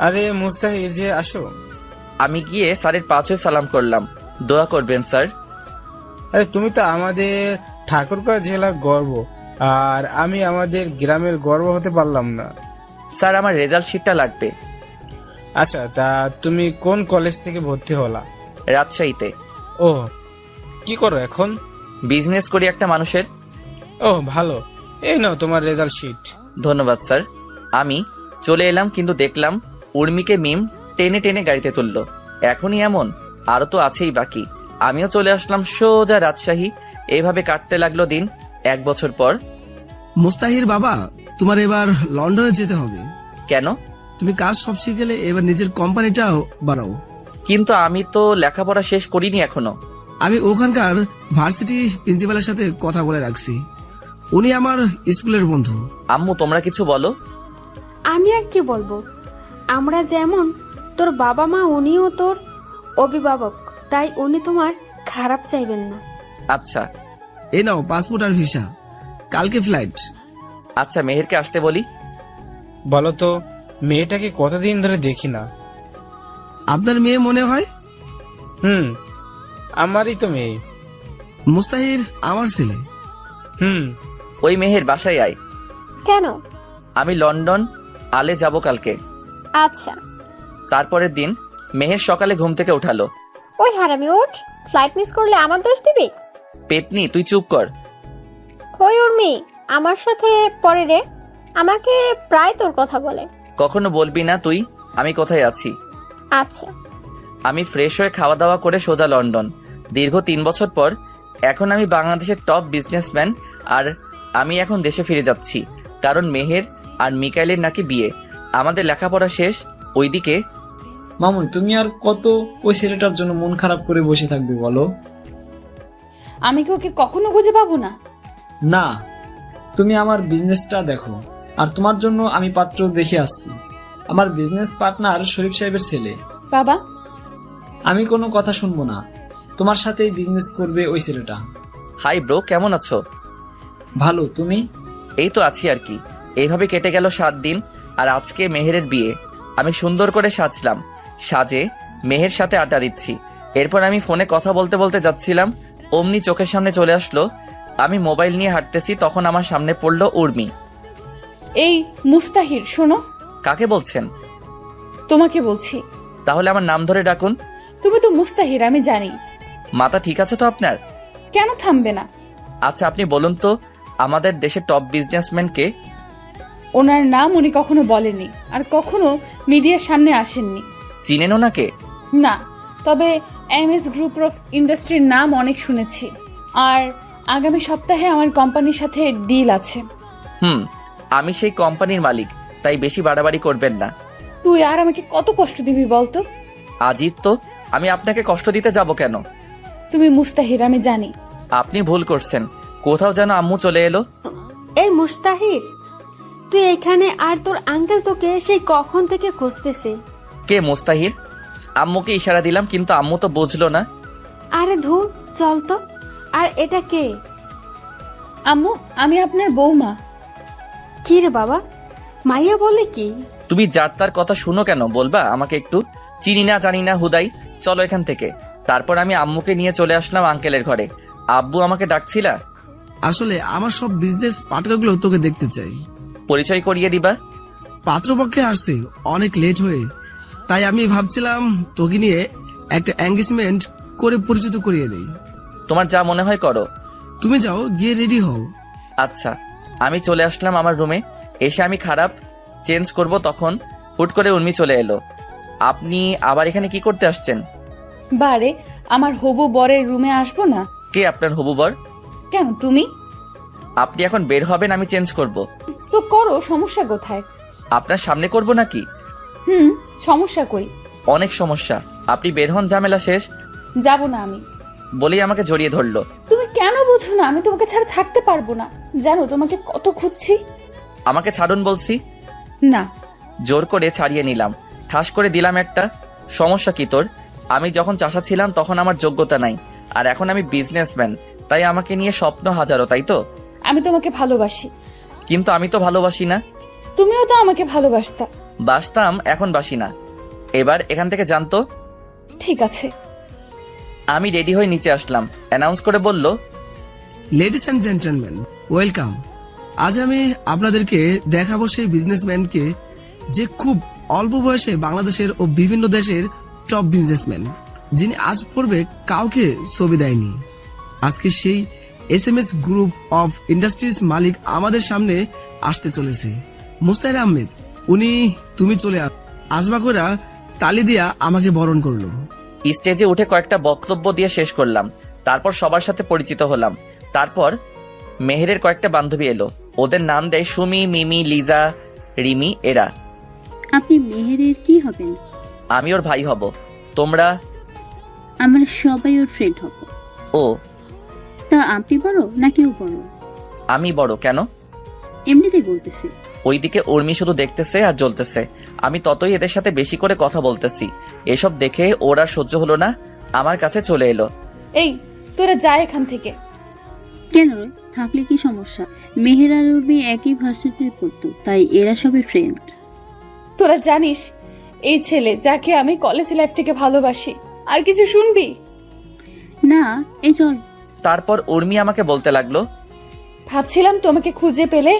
আরে মুস্তাহির যে, আসো। আমি গিয়ে স্যারের পা ছুঁয়ে সালাম করলাম। দোয়া করবেন স্যার। আরে তুমি তো আমাদের ঠাকুরগাঁও জেলার গর্ব, আর আমি আমাদের গ্রামের গর্ব হতে পারলাম না। স্যার, আমার রেজাল্ট শিটটা লাগবে। আচ্ছা, তা তুমি কোন কলেজ থেকে ভর্তি হলা? রাজশাহীতে। ও, কি করো এখন? বিজনেস করি একটা মানুষের। ও ভালো, এই নাও তোমার রেজাল্ট শিট। ধন্যবাদ স্যার। আমি চলে এলাম, কিন্তু দেখলাম উর্মিকে মিম টেনে টেনে গাড়িতে তুললো। এখনই এমন? আরো তো আছেই বাকি। আমিও চলে আসলাম সোজা রাজশাহী। এইভাবে কাটতে লাগলো দিন। 1 বছর পর। মুস্তাহির বাবা, তোমার এবার লন্ডনে যেতে হবে। কেন? তুমি কাজ সব শিখে গেলে এবার নিজের কোম্পানিটাও বাড়াও। কিন্তু আমি তো লেখাপড়া শেষ করিনি এখনো। আমি ওখানকার ভার্সিটি প্রিন্সিপালের সাথে কথা বলে রাখছি, উনি আমার স্কুলের বন্ধু। আম্মু তোমরা কিছু বলো। আমি আর কি বলবো, আমরা যেমন তোর বাবা মা উনিও তোর অভিভাবক, তাই উনি তোমার খারাপ চাইবেন না। আচ্ছা এই নাও পাসপোর্ট আর ভিসা, কালকে ফ্লাইট। আচ্ছা মেহেরকে আসতে বলি। বলো তো, মেয়েটাকে কতদিন ধরে দেখি না। আপনার মেয়ে মনে হয়? আমারই তো মেয়ে। মুস্তাহির আমার ছেলে। ওই মেহের বাসায় আয়। কেন? আমি লন্ডন আলে যাব কালকে। আচ্ছা। তারপরের দিন মেহের সকালে ঘুম থেকে উঠালো। ওই হারামি ওঠ, ফ্লাইট মিস করলে আমার দোষ দিবি? পেতনি তুই চুপ কর। ওই উর্মি, আমার সাথে পরে রে, আমাকে প্রায় তোর কথা বলে। কখনো বলবি না তুই আমি কোথায় আছি। আচ্ছা। আমি ফ্রেশ হয়ে খাওয়া দাওয়া করে সোজা লন্ডন। দীর্ঘ 3 বছর পর এখন আমি বাংলাদেশের টপ বিজনেসম্যান, আর আমি এখন দেশে ফিরে যাচ্ছি কারণ মেহের আর মিকাইলের নাকি বিয়ে। আমাদের লেখাপড়া শেষ। ওইদিকে মামুন, তুমি আর কত ওই ছেলেটার জন্য মন খারাপ করে বসে থাকবে বলো? আমি কি ওকে কখনো খুঁজে পাবো না? না, তুমি আমার বিজনেসটা দেখো, আর তোমার জন্য আমি পাত্র দেখে আসছি। আমার বিজনেস পার্টনার শরীফ সাহেবের ছেলে। বাবা, আমি কোনো কথা শুনবো না, তোমার সাথেই বিজনেস করবে ওই ছেলেটা। হাই ব্রো, কেমন আছো? ভালো, তুমি? এই তো আছি আর কি। এইভাবে কেটে গেল 7 দিন, আর আজকে মেহেরের বিয়ে। আমি সুন্দর করে সাজলাম, সাজে মেহের সাথে আড্ডা দিচ্ছি। এরপর আমি ফোনে কথা বলতে বলতে যাচ্ছিলাম, অমনি চোখের সামনে চলে আসলো। আমি মোবাইল নিয়ে হাঁটতেছি, তখন আমার সামনে পড়লো উর্মি। এই মুস্তাহির, শোনো। কাকে বলছেন? তোমাকে বলছি। তাহলে আমার নাম ধরে ডাকুন। তুমি তো মুস্তাহির, আমি জানি। মাথা ঠিক আছে তো আপনার? কেন থামবে না? আচ্ছা আপনি বলুন তো, আমাদের দেশের টপ বিজনেসম্যান কে? ওনার নাম উনি কখনো বলেনি, আর কখনো মিডিয়ার সামনে আসেননি। চিনেন ওনাকে? না, তবে এমএস গ্রুপ অফ ইন্ডাস্ট্রির নাম অনেক শুনেছি, আর আগামী সপ্তাহে আমার কোম্পানির সাথে ডিল আছে। আমি সেই কোম্পানির মালিক, তাই বেশি বাড়াবাড়ি করবেন না। তুই আর আমাকে কত কষ্ট দিবি বলতো? আজিব তো, আমি আপনাকে কষ্ট দিতে যাব কেন? তুমি মুস্তাহির, আমি জানি। আপনি ভুল করছেন, কোথাও যেন আম্মু চলে এলো। এই মুস্তাহির, তুই এখানে, আর তোর আঙ্কেল তোকে সেই কখন থেকে খুঁজতেছে। কে মুস্তাহির? আম্মুকে ইশারা দিলাম, কিন্তু আম্মু তো বুঝলো না। আরে ধুর, চল তো। আর এটা কে? আম্মু, আমি আপনার বৌমা। কি রে বাবা, মাইয়া বলে কি? তুমি যার তার কথা শুনো কেন, বলবা আমাকে একটু? চিনি না জানি না হুদাই, চলো এখান থেকে। তারপর আমি আম্মুকে নিয়ে চলে আসলাম আঙ্কেলের ঘরে। আব্বু আমাকে ডাকছিলা? আসলে আমার সব বিজনেস পার্টনারগুলো তোকে দেখতে চাই। পরিচয় করিয়ে দিবা? পাত্রপক্ষে আসছে অনেক লেট হয়ে, তাই আমি ভাবছিলাম তোকে নিয়ে একটা এঙ্গেজমেন্ট করে পরিচিত করিয়ে দেই। তোমার যা মনে হয় করো। তুমি যাও, গিয়ে রেডি হও। আচ্ছা। আমি চলে আসলাম আমার রুমে। এসে আমি খারাপ চেঞ্জ করব, তখন হুট করে উর্মি চলে এলো। আপনি আবার এখানে কি করতে আসছেন? বারে, আমার হবু বরের রুমে আসবো না? কে আপনার হবু বর? কেন, তুমি? আপনি এখন বের হবেন, আমি চেঞ্জ করব। তো করো, সমস্যা কোথায়? আপনার সামনে করব নাকি? সমস্যা কই? অনেক সমস্যা। আপনি বের হন, ঝামেলা শেষ। যাব না আমি। বলেই আমাকে জড়িয়ে ধরলো। তুমি কেন বুঝো না? আমি তোমাকে ছাড়া থাকতে পারবো না, জানো তোমাকে কত খুঁজছি। আমাকে ছাড়ুন বলছি। না। জোর করে ছাড়িয়ে নিলাম, ঠাস করে দিলাম একটা। সমস্যা কি তোর? আমি যখন চাষা ছিলাম তখন আমার যোগ্যতা নাই, আর এখন আমি বিজনেসম্যান, তাই আমাকে নিয়ে স্বপ্ন হাজারো, তাই তো? আমি তোমাকে ভালোবাসি। কিন্তু আমি তো ভালোবাসি না। তুমিও তো আমাকে ভালোবাসতা। বাসতাম, এখন বাসি না। এবার এখান থেকে জানতো। ঠিক আছে। আমি রেডি হয়ে নিচে আসলাম, অ্যানাউন্স করে বলল, লেডিস অ্যান্ড জেন্টলম্যান, ওয়েলকাম। আজ আমি আপনাদেরকে দেখাবো সেই বিজনেসম্যানকে যে খুব অল্প বয়সে বাংলাদেশের ও বিভিন্ন দেশের টপ বিজনেসম্যান, যিনি আজ পূর্বে কাউকে ছবি দেয়নি। আজকে সেই এসএমএস গ্রুপ অফ ইন্ডাস্ট্রিজ মালিক আমাদের সামনে আসতে চলেছে, মুস্তাহির আহমেদ। উনি তুমি চলে আসবা করে তালি দিয়া আমাকে বরণ করলো। স্টেজে উঠে কয়েকটা বক্তব্য দিয়ে শেষ করলাম। তারপর সবার সাথে পরিচিত হলাম। তারপর মেহেরের কয়েকটা বান্ধবী এলো, ওদের নাম দেয় সুমি, মিমি, লিজা, রিমি। এরা আপনি মেহেরের কি হবেন? আমি ওর ভাই হব। তোমরা? আমরা সবাই ওর ফ্রেন্ড হব। ও, তা আপনি বড় না কেউ বড়? আমি বড়। কেন? এমনিতেই বলতেছি। ওইদিকে উর্মি শুধু দেখতেছে আর জ্বলতেছে। আমি ততই এদের সাথে বেশি করে কথা বলতেছি। এসব দেখে ওর আর সহ্য হলো না, আমার কাছে চলে এলো। এই তোরা যা এখান থেকে। কেন রে? থাকলে কি সমস্যা? মেহের আর উর্মি একই ভার্সিটিতে পড়তো, তাই এরা সবাই ফ্রেন্ড। তোরা জানিস এই ছেলে যাকে আমি কলেজ লাইফ থেকে ভালোবাসি। আর কিছু শুনবি? না, এই চল। তারপর উর্মি আমাকে বলতে লাগলো, ভাবছিলাম তোমাকে খুঁজে পেলে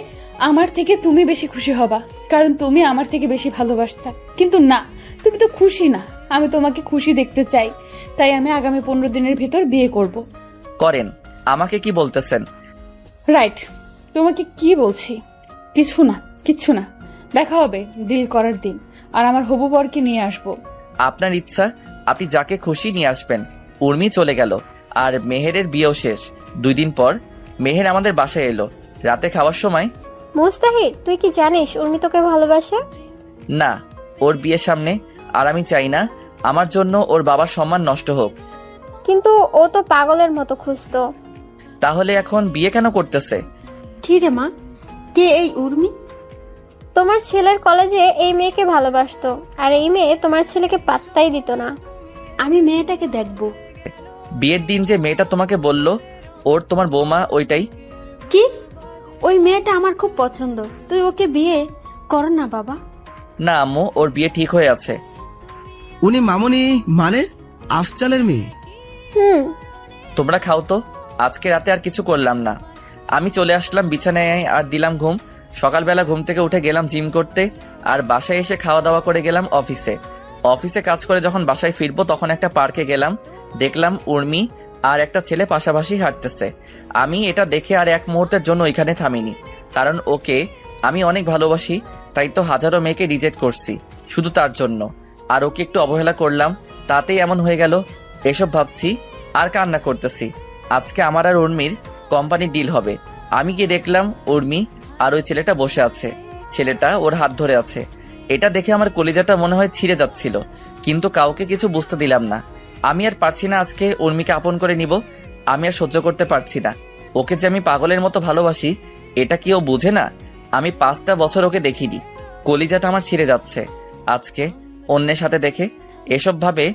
আমার থেকে তুমি বেশি খুশি হবা, কারণ তুমি আমার থেকে বেশি ভালোবাসতা। কিন্তু না, তুমি তো খুশি না। আমি তোমাকে খুশি দেখতে চাই, তাই আমি আগামী 15 দিনের ভিতর বিয়ে করব। করেন। আমাকে কি বলতেছেন? রাইট, তোমাকে কি বলছি? কিচ্ছু না। দেখা হবে ডিল করার দিন, আর আমার হবু বরকে নিয়ে আসবো। আপনার ইচ্ছা, আপনি যাকে খুশি নিয়ে আসবেন। উর্মি চলে গেল আর মেহেরের বিয়েও শেষ। 2 দিন পর মেহের আমাদের বাসায় এলো। রাতে খাওয়ার সময়, মুস্তাহির, তুই কি জানিস উর্মি তোকে ভালোবাসে? না, ওর বিয়ের সামনে। আর আমি চাই না আমার জন্য ওর বাবার সম্মান নষ্ট হোক। কিন্তু ও তো পাগলের মতো খুঁজতো। তাহলে এখন বিয়ে কেন করতেছে? কি রে মা, কে এই উর্মি? তোমার ছেলের কলেজে এই মেয়েকে ভালোবাসতো, আর এই মেয়ে তোমার ছেলেকে পাত্তাই দিত না। আমি মেয়েটাকে দেখবো। বিয়ের দিন যে মেয়েটা তোমাকে বলল ওর তোমার বৌমা, ওইটাই? কি? ওই মেয়েটা আমার খুব পছন্দ। তুই ওকে বিয়ে কর না বাবা। না আম্মু, ওর বিয়ে ঠিক হয়ে আছে। উনি মামনি মানে আফজালের মেয়ে? হুম। তোমরা খাও তো, আজকে রাতে আর কিছু করলাম না। আমি চলে আসলাম বিছানায় আর দিলাম ঘুম। সকালবেলা ঘুম থেকে উঠে গেলাম জিম করতে, আর বাসায় এসে খাওয়া দাওয়া করে গেলাম অফিসে কাজ করে যখন বাসায় ফিরবো তখন একটা পার্কে গেলাম। দেখলাম উর্মি আর একটা ছেলে পাশাপাশি হাঁটতেছে। আমি এটা দেখে আর এক মুহূর্তের জন্য ওইখানে থামিনি, কারণ ওকে আমি অনেক ভালোবাসি। তাই তো হাজারো মেয়েকে রিজেক্ট করছি শুধু তার জন্য, আর ওকে একটু অবহেলা করলাম, তাতেই এমন হয়ে গেল। এসব ভাবছি আর কান্না করতেছি। আজকে আমার আর উর্মির কোম্পানির ডিল হবে। আমি গিয়ে দেখলাম উর্মি আর ওই ছেলেটা বসে আছে। ছেলেটা ওর হাত ধরে আছে। এটা দেখে আমার কলিজাটা মনে হয় ছিঁড়ে যাচ্ছিল, কিন্তু কাউকে কিছু বুঝতে দিলাম না। আমি আর পারছি না আজকে উর্মিকে আপন করে নিব। আমি আর সহ্য করতে পারছি না। ওকে যে আমি পাগলের মতো ভালোবাসি, এটা কি ও বুঝে না? আমি 5টা বছর ওকে দেখিনি। কলিজাটা আমার ছিঁড়ে যাচ্ছে আজকে অন্যের সাথে দেখে। এসব ভাবে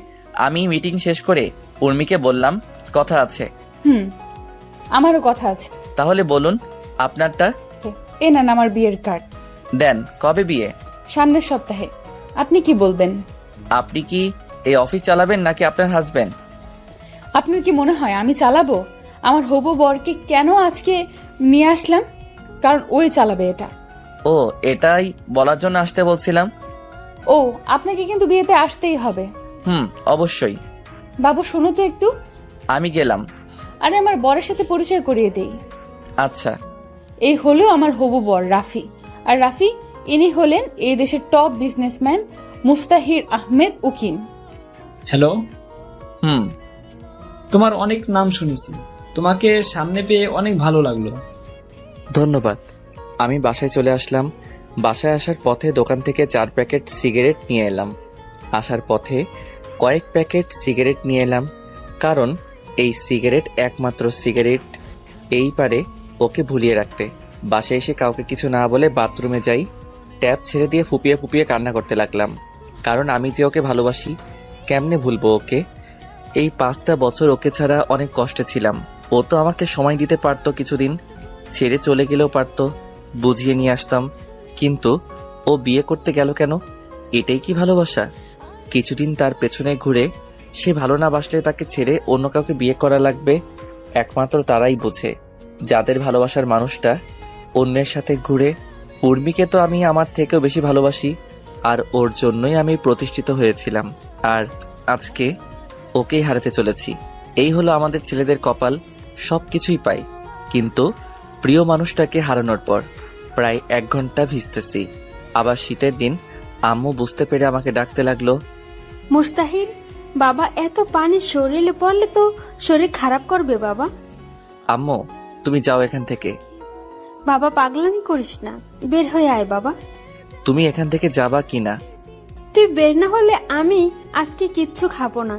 আমি মিটিং শেষ করে উর্মিকে বললাম, কথা আছে। আমারও কথা আছে। তাহলে বলুন আপনারটা। এ নেন আমার বিয়ের কার্ড। দেন। কবে বিয়ে? সামনের সপ্তাহে। আপনি কি বলবেন? আপনি কি এই অফিস চালাবেন নাকি আপনার হাজবেন্ড? আপনার কি মনে হয় আমি চালাবো? আমার হবু বরকে কেন আজকে নিয়ে আসলাম? কারণ ওই চালাবে এটা। ও, এটাই বলার জন্য আসতে বলছিলাম। ও, আপনাকে কিন্তু বিয়েতে আসতেই হবে। অবশ্যই। বাবু শোনো তো একটু। আমি গেলাম। আরে আমার বরের সাথে পরিচয় করিয়ে দেই। আচ্ছা। এই হলো আমার হবু বর রাফি। আর রাফি, ইনি হলেন এই দেশের টপ বিজনেসম্যান মুস্তাহির আহমেদ উকিম। হ্যালো। তোমার অনেক নাম শুনেছি, তোমাকে সামনে পেয়ে অনেক ভালো লাগলো। ধন্যবাদ। আমি বাসায় চলে আসলাম। বাসায় আসার পথে দোকান থেকে 4 প্যাকেট সিগারেট নিয়ে এলাম। আসার পথে কয়েক প্যাকেট সিগারেট নিয়ে এলাম, কারণ এই সিগারেট একমাত্র সিগারেট এই পারে ওকে ভুলিয়ে রাখতে। বাসায় এসে কাউকে কিছু না বলে বাথরুমে যাই। ট্যাপ ছেড়ে দিয়ে ফুপিয়ে ফুপিয়ে কান্না করতে লাগলাম, কারণ আমি যে ওকে ভালোবাসি, কেমনে ভুলবো ওকে? এই 5টা বছর ওকে ছাড়া অনেক কষ্টে ছিলাম। ও তো আমাকে সময় দিতে পারতো, কিছুদিন ছেড়ে চলে গেলেও পারতো, বুঝিয়ে নিয়ে আসতাম। কিন্তু ও বিয়ে করতে গেল কেন? এটাই কি ভালোবাসা? কিছুদিন তার পেছনে ঘুরে সে ভালো না বাসলে তাকে ছেড়ে অন্য কাউকে বিয়ে করা লাগবে। একমাত্র তারাই বোঝে যাদের ভালোবাসার মানুষটা অন্যের সাথে ঘুরে। উর্মিকে তো আমি আমার থেকেও বেশি ভালোবাসি, আর ওর জন্যই আমি প্রতিষ্ঠিত হয়েছিলাম, আর আজকে ওকেই হারাতে চলেছি। এই হলো আমাদের ছেলেদের কপাল। সব কিছুই পাই, কিন্তু প্রিয় মানুষটাকে হারানোর পর প্রায় 1 ঘন্টা ভিজতেছি। আবার শীতের দিন আম্মু বুঝতে পেরে আমাকে ডাকতে লাগলো, মুস্তাহির, বাবা এত পানি শরীরে পড়লে তো শরীর খারাপ করবে বাবা। আম্মু তুমি যাও এখান থেকে। বাবা পাগলামি করিস না, বের হয়ে আয় বাবা। তুমি এখান থেকে যাবা কিনা তুই বের না হলে আমি আজকে কিচ্ছু খাবো না।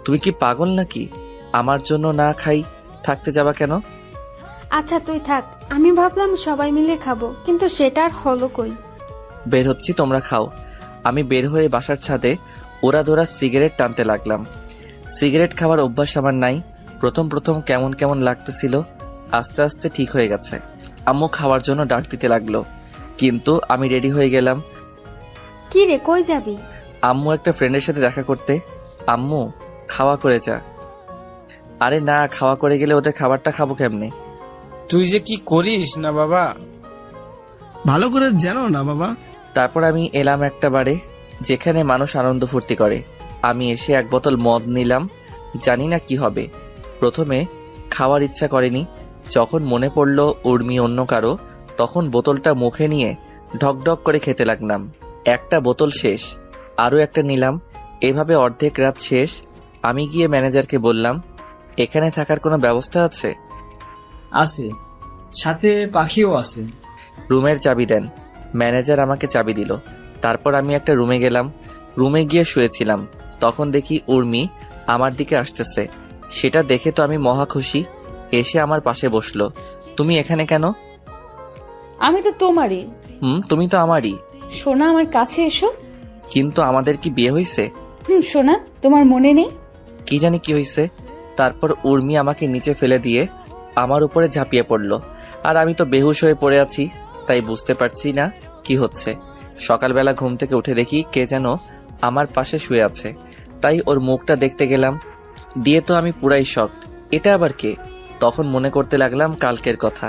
তুমি কি পাগল নাকি? আমার জন্য না খাই থাকতে যাবা কেন? আচ্ছা তুই থাক, আমি ভাবলাম সবাই মিলে খাবো, কিন্তু সেটা আর হলো কই। বের হচ্ছি, তোমরা খাও। আমি বের হয়ে বাসার ছাদে ওরা ধরা সিগারেট টানতে লাগলাম। সিগারেট খাওয়ার অভ্যাস আমার নাই। প্রথম প্রথম কেমন কেমন লাগতেছিল, আস্তে আস্তে ঠিক হয়ে গেছে। আম্মু খাওয়ার জন্য ডাক দিতে লাগলো, কিন্তু আমি রেডি হয়ে গেলাম। কি রে, কই যাবি? আম্মু একটা ফ্রেন্ডের সাথে দেখা করতে। আম্মু খাওয়া করে যা। আরে না, খাওয়া করে গেলে ওদের খাবারটা খাবো কেমনে? তুই যে কি করিস না বাবা। ভালো করে জানো না বাবা। তারপর আমি এলাম একটা বারে যেখানে মানুষ আনন্দ ফুর্তি করে। আমি এসে এক বোতল মদ নিলাম, জানি না কি হবে। প্রথমে খাওয়ার ইচ্ছা করেনি, যখন মনে পড়লো উর্মি অন্য কারো, তখন বোতলটা মুখে নিয়ে ঢকঢক করে খেতে লাগলাম। একটা বোতল শেষ, আরও একটা নিলাম। এভাবে অর্ধেক রাত শেষ। আমি গিয়ে ম্যানেজারকে বললাম, এখানে থাকার কোনো ব্যবস্থা আছে? আছে, সাথে পাখিও আছে। রুমের চাবি দেন। ম্যানেজার আমাকে চাবি দিল। তারপর আমি একটা রুমে গেলাম। রুমে গিয়ে শুয়েছিলাম, তখন দেখি উর্মি আমার দিকে আসতেছে। সেটা দেখে তো আমি মহা খুশি। এসে আমার পাশে বসলো। তুমি এখানে কেন? আমি তো তোমারই। তুমি তো আমারই। সোনা, আমার কাছে এসো। কিন্তু আমাদের কি বিয়ে হয়েছে? সোনা, তোমার মনে নেই? কি জানি কি হয়েছে। তারপর উর্মি আমাকে নিচে ফেলে দিয়ে আমার উপরে ঝাঁপিয়ে পড়লো। আর আমি তো বেহুশ হয়ে পড়ে আছি, তাই বুঝতে পারছি না কি হচ্ছে। সকালবেলা ঘুম থেকে উঠে দেখি কে যেন আমার পাশে শুয়ে আছে। তাই ওর মুখটা দেখতে গেলাম, দিয়ে তো আমি পুরাই শকড। এটা আবার কে? তখন মনে করতে লাগলাম কালকের কথা।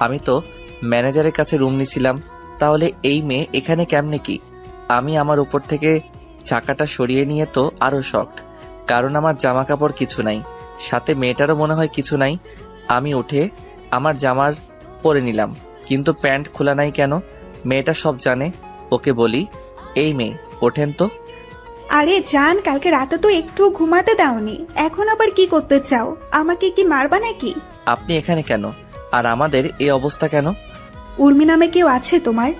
আমি তো ম্যানেজারের কাছে রুম নিছিলাম, তাহলে এই মেয়ে এখানে কেমনে কি? আমি আমার উপর থেকে চাকাটা সরিয়ে নিয়ে তো আরও শকড, কারণ আমার জামা কাপড় কিছু নাই, সাথে মেয়েটারও মনে হয় কিছু নাই। আমি উঠে আমার জামার পরে নিলাম, কিন্তু প্যান্ট খোলা নাই কেন? মেয়েটা সব জানে। ওকে বলি, এই মেয়ে ওঠেন তো। আরে জান, কালকে রাতে তো একটু ঘুমাতে দাওনি, এখন আবার কি করতে চাও? আমাকে কি মারবা নাকি? আপনি এখানে কেন? আর আমাদের এই অবস্থা কেন? উর্মি নামে কেউ আছে তোমার?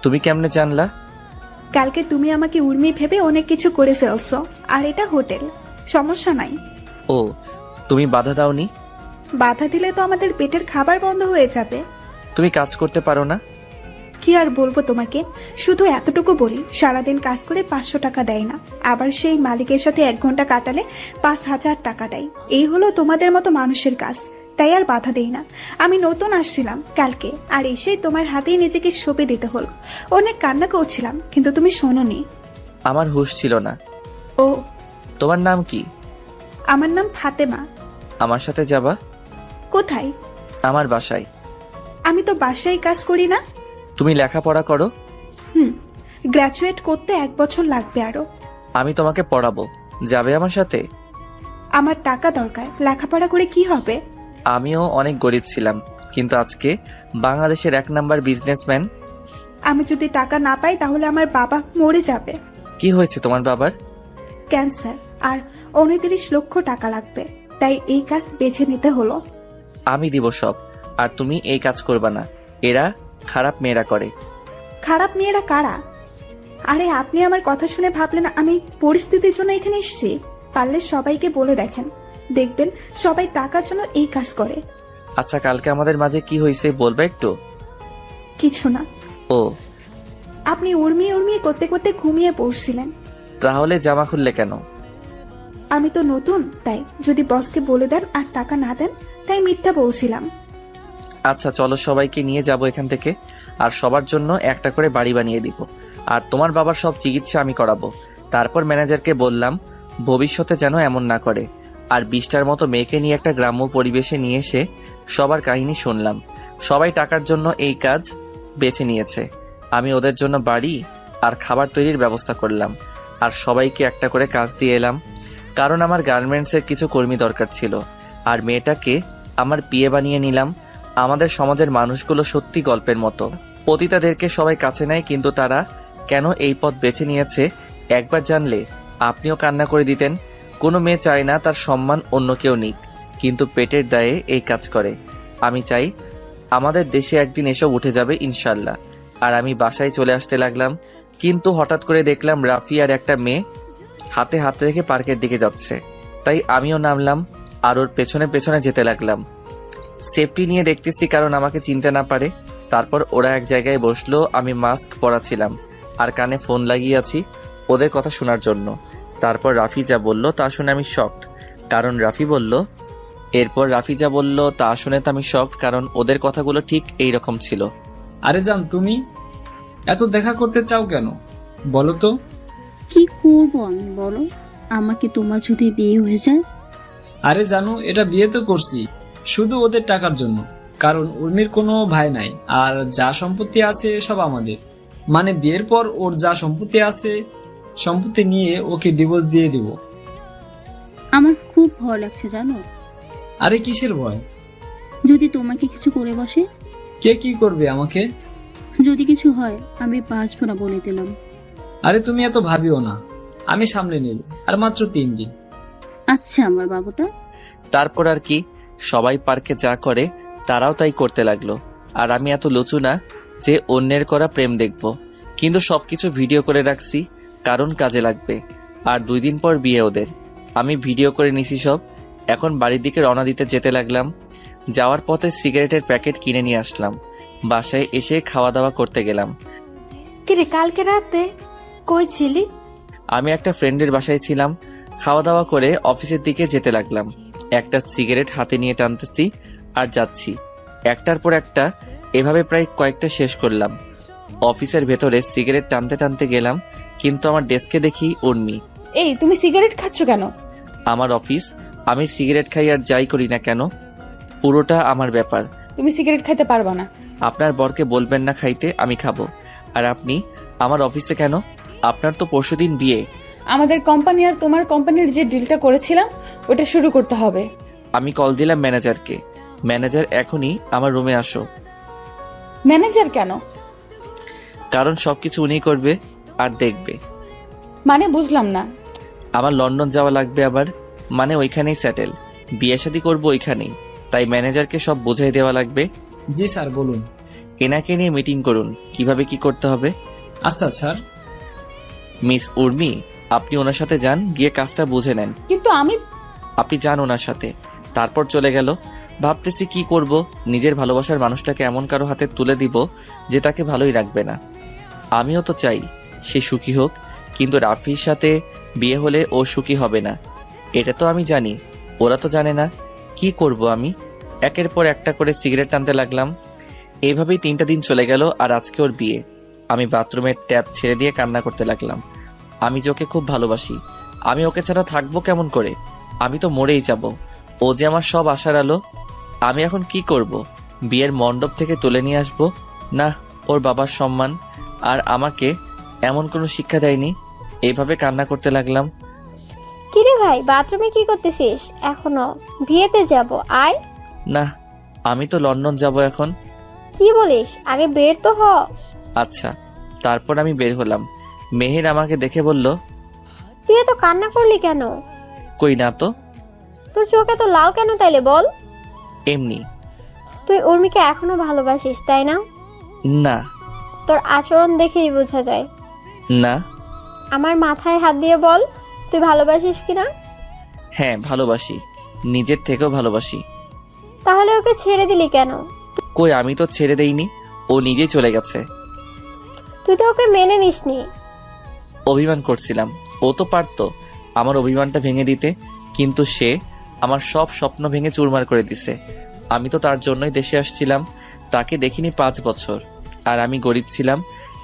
তুমি কেমনে জানলা? কালকে তুমি আমাকে উর্মি ভেবে অনেক কিছু করে ফেলছো, আর এটা হোটেল, সমস্যা নাই। ও, তুমি বাধা দাওনি? বাধা দিলে তো আমাদের পেটের খাবার বন্ধ হয়ে যাবে। তুমি কাজ করতে পারো না? কি আর বলবো তোমাকে, শুধু এতটুকু বলি, সারাদিন কাজ করে 500 টাকা দেয় না, আবার সেই মালিকের সাথে 1 ঘন্টা কাটালে 5000 টাকা দেয়। এই হলো তোমাদের মতো মানুষের কাজ, তাই আর বাধা দেই না। আমি নতুন আসছিলাম কালকে, আর এসে তোমার হাতেই নিজেকে সঁপে দিতে হলো। অনেক কান্না করছিলাম, কিন্তু তুমি শোনোনি। আমার হুঁশ ছিল না। ও, তোমার নাম কি? আমার নাম ফাতেমা। আমার সাথে যাবা? কোথায়? আমার বাসায়। আমি তো বাসায় কাজ করি না। তুমি লেখাপড়া করো? গ্রাজুয়েট করতে 1 বছর লাগবে আরো। আমি তোমাকে পড়াবো, যাবে আমার সাথে? আমার টাকা দরকার, লেখাপড়া করে কি হবে? আমিও অনেক গরিব ছিলাম, কিন্তু আজকে বাংলাদেশের 1 নাম্বার বিজনেসম্যান। আমি যদি টাকা না পাই তাহলে আমার বাবা মরে যাবে। কি হয়েছে তোমার বাবার? ক্যান্সার, আর 29 লক্ষ টাকা লাগবে, তাই এই কাজ বেছে নিতে হলো। আমি দিব সব, আর তুমি এই কাজ করবা না। এরা খারাপ মেয়েরা করে। খারাপ মেয়েরা কারা? আরে আপনি আমার কথা শুনে ভাবলেন আমি পরিস্থিতির জন্য এখানে এসেছি? পারলে সবাইকে বলে দেখেন, দেখবেন সবাই টাকার জন্য এই কাজ করে। আচ্ছা, কালকে আমাদের মাঝে কি হয়েছে বলবে একটু? কিছু না। ও, আপনি উর্মি উর্মি করতে করতে ঘুমিয়ে পড়ছিলেন। তাহলে জামা খুললে কেন? আমি তো নতুন, তাই যদি বসকে বলে দেন আর টাকা না দেন, তাই মিথ্যা বলছিলাম। আচ্ছা চলো, সবাইকে নিয়ে যাব এখান থেকে, আর সবার জন্য একটা করে বাড়ি বানিয়ে দিব, আর তোমার বাবার সব চিকিৎসা আমি করাবো। তারপর ম্যানেজারকে বললাম ভবিষ্যতে যেন এমন না করে। আর 20টার মতো মেয়েকে নিয়ে একটা গ্রাম্য পরিবেশে নিয়ে এসে সবার কাহিনী শুনলাম। সবাই টাকার জন্য এই কাজ বেছে নিয়েছে। আমি ওদের জন্য বাড়ি আর খাবার তৈরির ব্যবস্থা করলাম, আর সবাইকে একটা করে কাজ দিয়ে এলাম, কারণ আমার গার্মেন্টসের কিছু কর্মী দরকার ছিল। আর মেয়েটাকে আমার বিয়ে বানিয়ে নিলাম। আমাদের সমাজের মানুষগুলো সত্যি গল্পের মতো। পতিতাদেরকে সবাই কাছে নেয়, কিন্তু তারা কেন এই পথ বেছে নিয়েছে একবার জানলে আপনিও কান্না করে দিতেন। কোনো মেয়ে চায় না তার সম্মান অন্য কেউ নিক, কিন্তু পেটের দায়ে এই কাজ করে। আমি চাই আমাদের দেশে একদিন এসব উঠে যাবে ইনশাল্লাহ। আর আমি বাসায় চলে আসতে লাগলাম, কিন্তু হঠাৎ করে দেখলাম রাফি আর একটা মেয়ে হাতে হাত রেখে পার্কের দিকে যাচ্ছে। তাই আমিও নামলাম আর ওর পেছনে পেছনে যেতে লাগলাম। সেফটি নিয়ে দেখতেছি কারণ আমাকে চিনতে না পারে। তারপর ওরা এক জায়গায় বসলো, আমি মাস্ক পরা ছিলাম আর কানে ফোন লাগিয়ে আছি ওদের কথা শোনার জন্য। তারপর রাফি যা বলল তা শুনে আমি শকড, কারণ রাফি বলল তা শুনে তো আমি শকড, কারণ ওদের কথাগুলো ঠিক এই রকম ছিল। আরে জান, তুমি এত দেখা করতে চাও কেন বলো তো? কি করবো আমি বলো? আমাকে তোমার যদি বিয়ে হয়ে যায়? আরে জানো, এটা বিয়ে তো করছি শুধু ওদের টাকার জন্য, কারণ উর্মির কোনো ভাই নাই আর যা সম্পত্তি আছে সব আমাদের। মানে বিয়ের পর ওর যা সম্পত্তি আছে সম্পত্তি নিয়ে ওকে ডিভোর্স দিয়ে দিব। আমার খুব ভয় লাগছে জানো। আরে কিসের ভয়? যদি তোমাকে কিছু করে বসে? কে কি করবে আমাকে? যদি কিছু হয় আমি বাঁচবো না বলে দিলাম। আরে তুমি এত ভাবিও না, আমি সামলে নেব, আর মাত্র 3 দিন। আচ্ছা আমার বাবুটা। তারপর আর কি, সবাই পার্কে যা করে তারাও তাই করতে লাগলো। আর আমি এত লুচু না যে অন্যের করা প্রেম দেখব, কিন্তু সবকিছু ভিডিও করে রাখছি কারণ কাজে লাগবে। আর 2 দিন পর বিয়ে ওদের। আমি ভিডিও করে নিছি সব। এখন বাড়ির দিকে রওনা দিতে যেতে লাগলাম। যাওয়ার পথে সিগারেটের প্যাকেট কিনে নিয়ে আসলাম। বাসায় এসে খাওয়া দাওয়া করতে গেলাম। কিরে কালকে রাতে কই ছিলি? আমি একটা ফ্রেন্ডের বাসায় ছিলাম। খাওয়া দাওয়া করে অফিসের দিকে যেতে লাগলাম। একটা সিগারেট হাতে নিয়ে টানতেছি আর যাচ্ছি, একটার পর একটা এভাবে প্রায় কয়েকটা শেষ করলাম। অফিসের ভেতরে সিগারেট টানতে টানতে গেলাম, কিন্তু আমার ডেস্কে দেখি উর্মি। এই তুমি সিগারেট খাচ্ছ কেন? আমার অফিস, আমি সিগারেট খাই আর যাই করি না কেন, পুরোটা আমার ব্যাপার। তুমি সিগারেট খাইতে পারবা না। আপনার বরকে বলবেন না খাইতে, আমি খাবো। আর আপনি আমার অফিসে কেন? আপনার তো পরশুদিন বিয়ে। আমাদের কোম্পানি আর তোমার কোম্পানির যে ডিলটা করেছিলাম ওটা শুরু করতে হবে। আমি কল দিলাম ম্যানেজারকে। ম্যানেজার এখনই আমার রুমে আসো। ম্যানেজার কেন? কারণ সবকিছু উনিই করবে আর দেখবে। মানে বুঝলাম না। আমার লন্ডন যাওয়া লাগবে আবার, মানে ওইখানেই সেটেল, বিয়ে শাদী করবো ওইখানেই। তাই ম্যানেজারকে সব বোঝাই দেওয়া লাগবে। জি স্যার বলুন। এনাকে নিয়ে মিটিং করুন কিভাবে কি করতে হবে। আচ্ছা স্যার। মিস উর্মি, আপনি ওনার সাথে যান, গিয়ে কাজটা বুঝে নেন। কিন্তু আপনি যান ওনার সাথে। তারপর চলে গেল। ভাবতেছি কি করব, নিজের ভালোবাসার মানুষটাকে এমন কারো হাতে তুলে দিব যে তাকে ভালোই রাখবে না। আমিও তো চাই সে সুখী হোক, কিন্তু রাফির সাথে বিয়ে হলে ও সুখী হবে না, এটা তো আমি জানি। ওরা তো জানে না। কি করব আমি? একের পর একটা করে সিগারেট টানতে লাগলাম। এইভাবেই 3টা দিন চলে গেল। আর আজকে ওর বিয়ে। আমি বাথরুমের ট্যাপ ছেড়ে দিয়ে কান্না করতে লাগলাম। আমি যে ওকে খুব ভালোবাসি, আমি ওকে ছাড়া থাকবো কেমন করে? আমি তো মরেই যাব। ও যে আমার সব আশার আলো। আমি এখন কি করব? বিয়ের মণ্ডপ থেকে তুলে নিয়ে আসবো? না, ওর বাবার সম্মান আর আমাকে এমন কোনো শিক্ষা দেয়নি। এইভাবে কান্না করতে লাগলাম। কিরে ভাই, বাথরুমে কি করতেছিস এখনো? বিয়েতে যাব, আয়। না, আমি তো লন্ডন যাব এখন। কি বলিস? আগে বের তো হ। আচ্ছা। তারপর আমি বের হলাম। মেহের আমাকে দেখে বলল, তুই এত কান্না করলি কেন? কই না তো। তোর চোখে তো লাল কেন তাইলে বল? এমনি। তুই উর্মিকে এখনো ভালোবাসিস তাই না? না। তোর আচরণ দেখেই বোঝা যায়। না। আমার মাথায় হাত দিয়ে বল, তুই ভালোবাসিস কিনা? হ্যাঁ ভালোবাসি, নিজের থেকেও ভালোবাসি। তাহলে ওকে ছেড়ে দিলি কেন? কই, আমি তো ছেড়ে দেইনি, ও নিজেই চলে গেছে। তুই তো ওকে মেনে নিসনি। অভিমান করছিলাম। ও তো পারতো আমার অভিমানটা ভেঙে দিতে, কিন্তু সে আমার সব স্বপ্ন ভেঙে চুরমার করে দিছে। আমি তো তার জন্যই দেশে আসছিলাম। তাকে দেখিনি 5 বছর। আর আমি গরিব ছিলাম,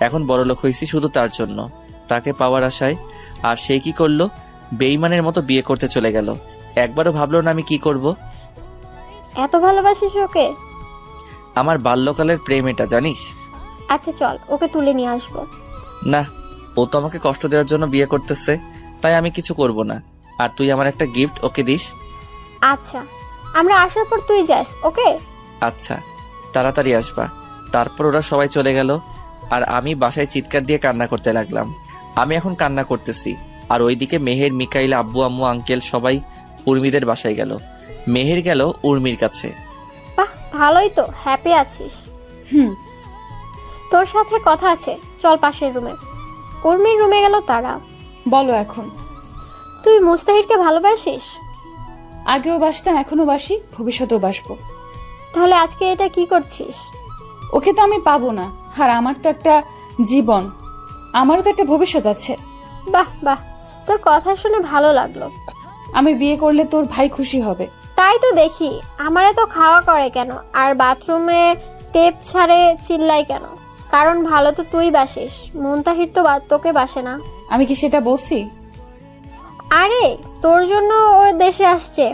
এখন বড়লোক হয়েছি শুধু তার জন্য, তাকে পাওয়ার আশায়। আর সে কি করলো? বেঈমানের মতো বিয়ে করতে চলে গেল। একবারও ভাবলো না আমি কি করব। এত ভালোবাসিস ওকে? আমার বাল্যকালের প্রেম এটা, জানিস। আচ্ছা চল, ওকে তুলে নিয়ে আসবো। না, ও তো আমাকে কষ্ট দেওয়ার জন্য বিয়ে করতেছে, তাই আমি কিছু করব না। আর তুই আমার একটা গিফট ওকে দিস। আচ্ছা, আমরা আসার পর তুই যাস, ওকে? আচ্ছা, তাড়াতাড়ি আসবা। তারপর ওরা সবাই চলে গেল। আর আমি বাসায় চিৎকার দিয়ে কান্না করতে লাগলাম। আমি এখন কান্না করতেছি। আর ওইদিকে মেহের, মিকাইল, আব্বু আম্মু, আঙ্কেল সবাই উর্মিদের বাসায় গেল। মেহের গেল উর্মির কাছে। বাহ, ভালোই তো, হ্যাপি আছিস। হুম। তোর সাথে কথা আছে, চল পাশের রুমে। উর্মির রুমে গেল তারা। বলো এখন। তুই মুস্তাহিরকে ভালোবাসিস? আগেও বাসতাম, এখনো বাসি, ভবিষ্যতেও বাসবো। তাহলে আজকে এটা কি করছিস? ওকে তো আমি পাবো না, আর আমার তো একটা জীবন, আমারও তো একটা ভবিষ্যৎ আছে। বাহ বাহ, তোর কথা শুনে ভালো লাগলো। আমি বিয়ে করলে তোর ভাই খুশি হবে। তাই তো দেখি, আমারে তো খাওয়া করে কেন, আর বাথরুমে টেপ ছাড়ে চিল্লাই কেন? কারণ ভালো তো তুই বাসিস, মুনতাহির তো তোকে বাসে না। আমি কি সেটা বলছি? আরে তোর জন্য ও দেশে আসছে,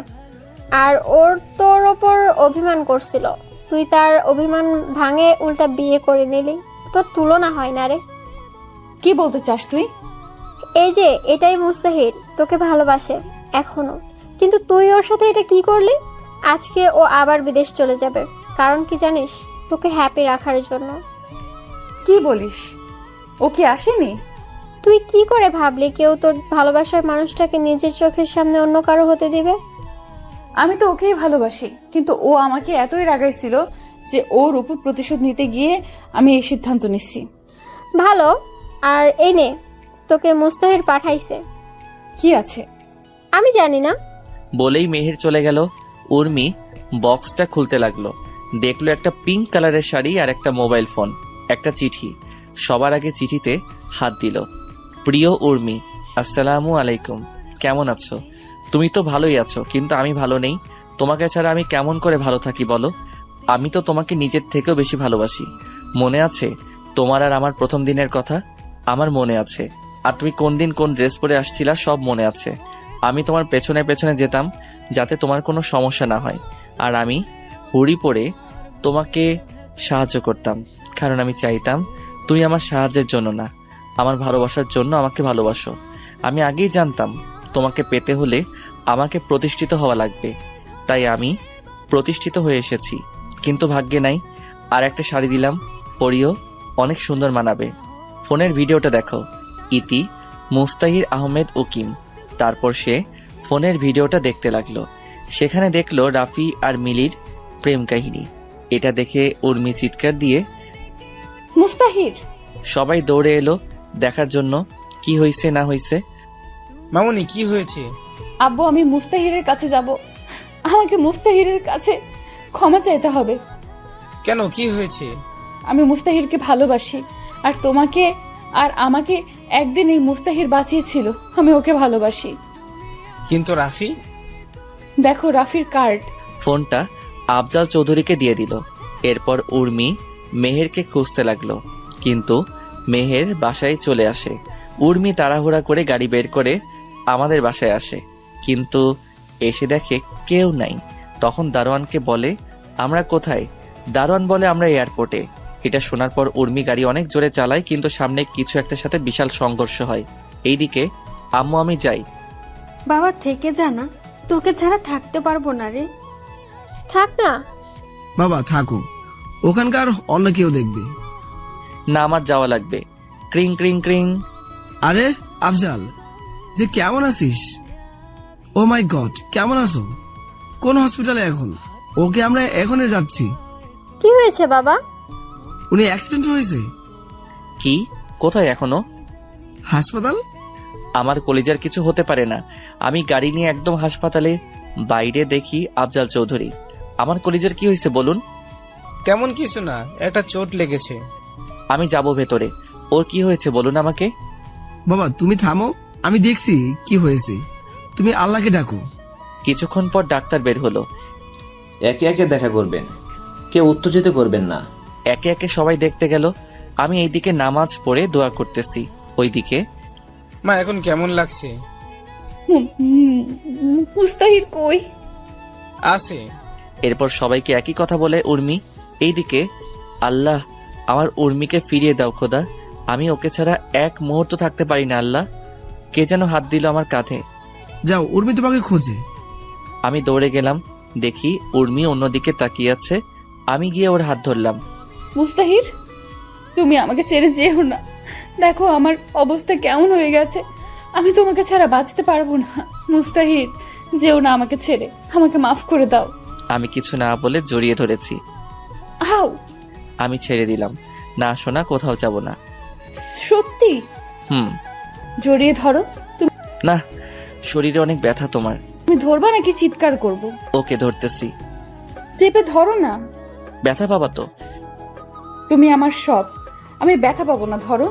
আর ওর তোর ওপর অভিমান করছিল, তুই তার অভিমান ভাঙে উল্টা বিয়ে করে নিলি। তোর তুলনা হয় না রে। কি বলতে চাস তুই? এই যে এটাই মুস্তাহির, তোকে ভালোবাসে এখনো, কিন্তু তুই ওর সাথে এটা কি করলি? আজকে ও আবার বিদেশ চলে যাবে, কারণ কি জানিস? তোকে হ্যাপি রাখার জন্য। কি বলিস? ও কি আসেনি? তুই কি করে ভাবলি কেউ তোর ভালোবাসার মানুষটাকে নিজের চোখের সামনে অন্য কারো হতে দিবে? আমি তো ওকেই ভালোবাসি, কিন্তু ও আমাকে এতই রাগাইছিল যে ওর উপর প্রতিশোধ নিতে গিয়ে আমি এই সিদ্ধান্ত নিচ্ছি। ভালো, আর এই নে, তোকে মুস্তাহির পাঠাইছে। কি আছে? আমি জানি না। বলেই মেহের চলে গেল। উর্মি বক্সটা খুলতে লাগলো, দেখলো একটা পিঙ্ক কালারের শাড়ি আর একটা মোবাইল ফোন, একটা চিঠি। সবার আগে চিঠিতে হাত দিল। প্রিয় উর্মি, আসসালামু আলাইকুম, কেমন আছো? তুমি তো ভালোই আছো, কিন্তু আমি ভালো নেই। তোমাকে ছাড়া আমি কেমন করে ভালো থাকি বলো? আমি তো তোমাকে নিজের থেকেও বেশি ভালোবাসি। মনে আছে তোমার আর আমার প্রথম দিনের কথা? আমার মনে আছে। আর তুমি কোন দিন কোন ড্রেস পরে আসছিলা সব মনে আছে। আমি তোমার পেছনে পেছনে যেতাম যাতে তোমার কোনো সমস্যা না হয়, আর আমি হুড়ি পরে তোমাকে সাহায্য করতাম, কারণ আমি চাইতাম তুমি আমার সাহায্যের জন্য না, আমার ভালোবাসার জন্য আমাকে ভালোবাসো। আমি আগেই জানতাম তোমাকে পেতে হলে আমাকে প্রতিষ্ঠিত হওয়া লাগবে, তাই আমি প্রতিষ্ঠিত হয়ে এসেছি। কিন্তু ভাগ্যে নাই। আর একটা শাড়ি দিলাম, পরিও, অনেক সুন্দর মানাবে। ফোনের ভিডিওটা দেখো, ইতি মুস্তাহির আহমেদ উকিম। তারপর সে ফোনের ভিডিওটা দেখতে লাগলো। সেখানে দেখলো রাফি আর মিলির প্রেম কাহিনী। এটা দেখে উর্মি চিৎকার দিয়ে মুস্তাহির! সবাই দৌড়ে এলো দেখার জন্য কি হয়েছে না হয়েছে। মামুনি, কি হয়েছে? আব্বু, আমি মুস্তাহিরের কাছে যাব, আমাকে মুস্তাহিরের কাছে ক্ষমা চাইতে হবে। কেন, কি হয়েছে? আমি মুস্তাহিরকে ভালোবাসি, আর তোমাকে আর আমাকে একদিন এই মুস্তাহির বাঁচিয়েছিল। আমি ওকে ভালোবাসি। কিন্তু রাফি? দেখো রাফির কার্ড। ফোনটা আফজাল চৌধুরীকে দিয়ে দিল। এরপর উর্মি মেহেরকে খুঁজতে লাগলো, কিন্তু মেহের বাসায় চলে আসে। উর্মি তাড়াহুড়া করে গাড়ি বের করে আমাদের বাসায় আসে, কিন্তু এসে দেখে কেউ নাই। তখন দারোয়ানকে বলে আমরা কোথায়? দারোয়ান বলে আমরা এয়ারপোর্টে। এটা শোনার পর উর্মি গাড়ি অনেক জোরে চালায়, কিন্তু সামনে কিছু একটা সাথে বিশাল সংঘর্ষ হয়। এইদিকে আম্মু, আমি যাই। বাবা থেকে জানা, তোকে ছাড়া থাকতে পারবো না রে। থাক না বাবা, থাকো, ওখানকার অন্য কেউ দেখবে। না, আমার যাওয়া লাগবে। ক্রিং ক্রিং ক্রিং। আরে আফজাল, যে কেমন আছিস? ও মাই গড, কেমন আছো? কোন হসপিটালে এখন? ওকে আমরা এখনই যাচ্ছি। কি হয়েছে বাবা? উনি অ্যাক্সিডেন্ট হয়েছে। কি? কোথায় এখনো? হাসপাতাল। আমার কলিজার কিছু হতে পারে না। আমি গাড়ি নিয়ে একদম হাসপাতালে। বাইরে দেখি আফজাল চৌধুরী। আমার কলিজার কি হয়েছে বলুন? তেমন কিছু না, একটা চোট লেগেছে। আমি যাব ভেতরে। ওর কি হয়েছে বলুন আমাকে। বাবা তুমি থামো, আমি দেখছি কি হয়েছে। তুমি আল্লাহকে ডাকো। কিছুক্ষণ পর ডাক্তার বের হলো। একে একে দেখা করবেন, কেউ উত্তেজিত করবেন না। একে একে সবাই দেখতে গেল। আমি এইদিকে নামাজ পড়ে দোয়া করতেছি, ওইদিকে মা, এখন কেমন লাগছে? মুস্তাহির কই? আছে। এরপর সবাইকে একই কথা বলে উর্মি। এইদিকে আল্লাহ, আমার উর্মিকে ফিরিয়ে দাও খোদা, আমি ওকে ছাড়া এক মুহূর্ত থাকতে পারি না। আল্লাহ, কে যেন হাত দিল আমার কাঁধে। যাও, উর্মি তোমাকে খোঁজে। আমি দৌড়ে গেলাম, দেখি উর্মি অন্যদিকে তাকিয়ে আছে। আমি গিয়ে ওর হাত ধরলাম। মুস্তাহির, তুমি আমাকে ছেড়ে যেও না। দেখো আমার অবস্থা কেমন হয়ে গেছে, আমি তোমাকে ছাড়া বাঁচতে পারবো না। মুস্তাহির, যেও না আমাকে ছেড়ে, আমাকে মাফ করে দাও। আমি কিছু না বলে জড়িয়ে ধরেছি। আও! আমি ছেড়ে দিলাম। না শোনা, কোথাও যাব না। সত্যি? হুম। জড়িয়ে ধরো। না, শরীরে অনেক ব্যথা তোমার। তুমি ধরবা নাকি চিৎকার করব? ওকে, ধরতেছি। চেপে ধরো না। ব্যথা পাবা তো? তুমি আমার সব, আমি ব্যথা পাবো না, ধরো।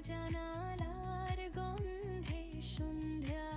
জানালার গন্ধে সন্ধ্যা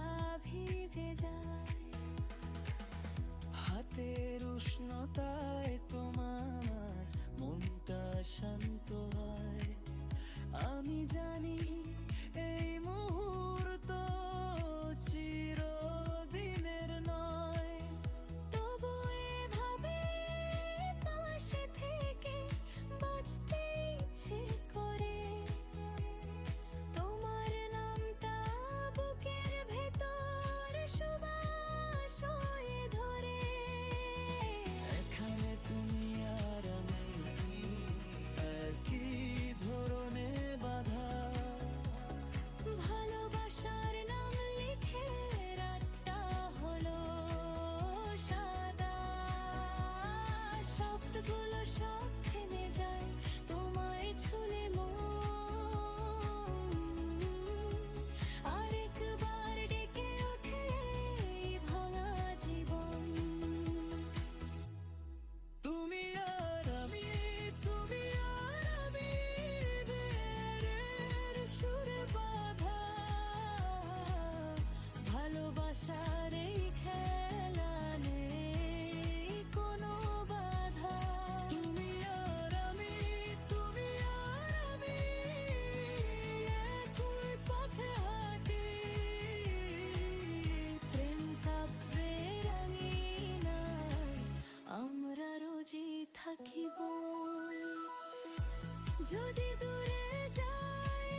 যদি দূরে যাই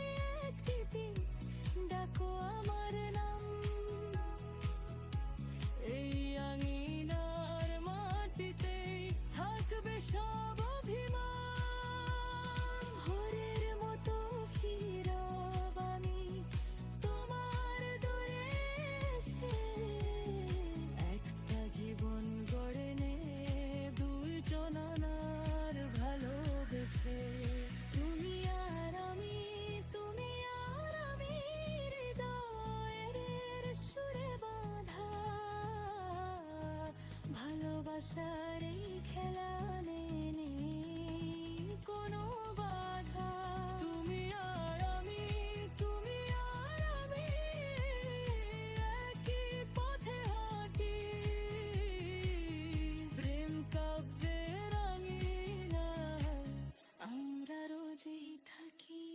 একদিকে ডাকো আমার নাম, এই আঙিনার মাটিতেই থাকবে সব অভিমান। ভোরের মতো ফিরব আমি তোমার দূরে এসে, একটা জীবন গড়ে নে দুই জনানার ভালোবেসে। তুমি আর আমি, তুমি আর আমি হৃদয়ের সুরে বাঁধা, ভালোবাসার এই খেলা নেই কোনো বাধা। তুমি আর আমি, তুমি আর আমি একই পথে হাঁটি, প্রেম কাব্যের আঙিনায় আমরা রোজই থাকি।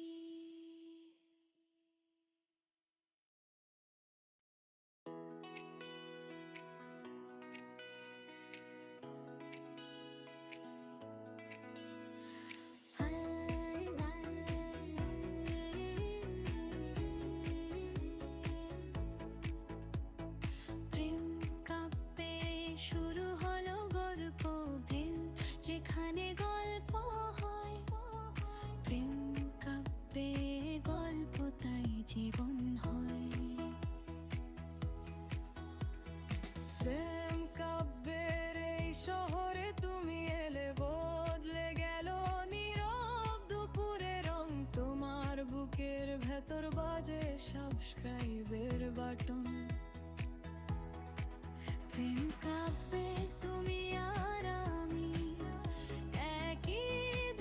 প্রেম কাব্যে শুরু হলো গল্প, প্রেম যেখানে গল্প হয়। প্রেম কাব্যে গল্প তাই জীবন হয়। প্রেম কাব্যের এই শহরে তুমি এলে বদলে গেল নীরব দুপুরে রং। তোমার বুকের ভেতর বাজে সাবস্ক্রাইবের বাটন। প্রেম কাব্যে তুমি আর আমি একই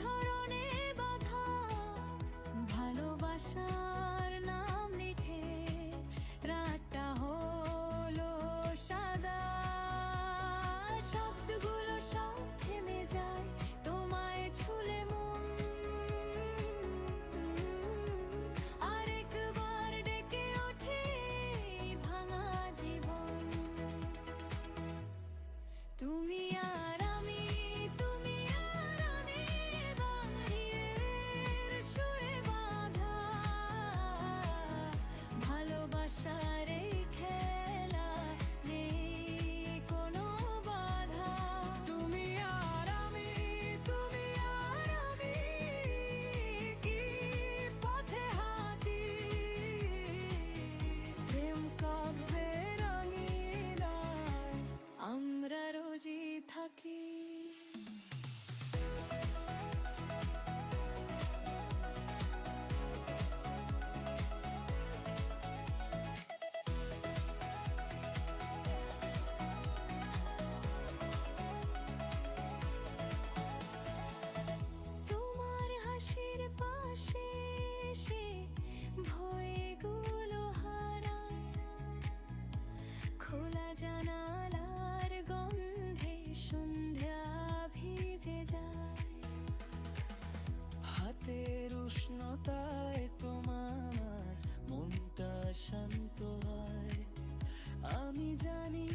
ধরনে বাঁধা, ভালোবাসার নাম লিখে রাতটা হলো সাদা। শব্দগুলো সব থেমে যায় তোমায় ছুলে মন, আরেকবার ডেকে ওঠে ভাঙা জীবন। তুমি আর আমি, তুমি আর আমি বাংলার সুরে বাঁধা, ভালোবাসার এই খেলা নেই কোনো বাধা। তুমি আর আমি, তুমি আর আমি কি পথে হাঁটি, প্রেম কাব্যের আঙিনায় আমরা রোজই থাকি। তোমার হাসির পাশে এসে ভয়গুলো হারায়, খোলা জানালার গন্ধে সন্ধ্যা ভিজে যায়। হাতের উষ্ণতায় তোমার মনটা শান্ত হয়, আমি জানি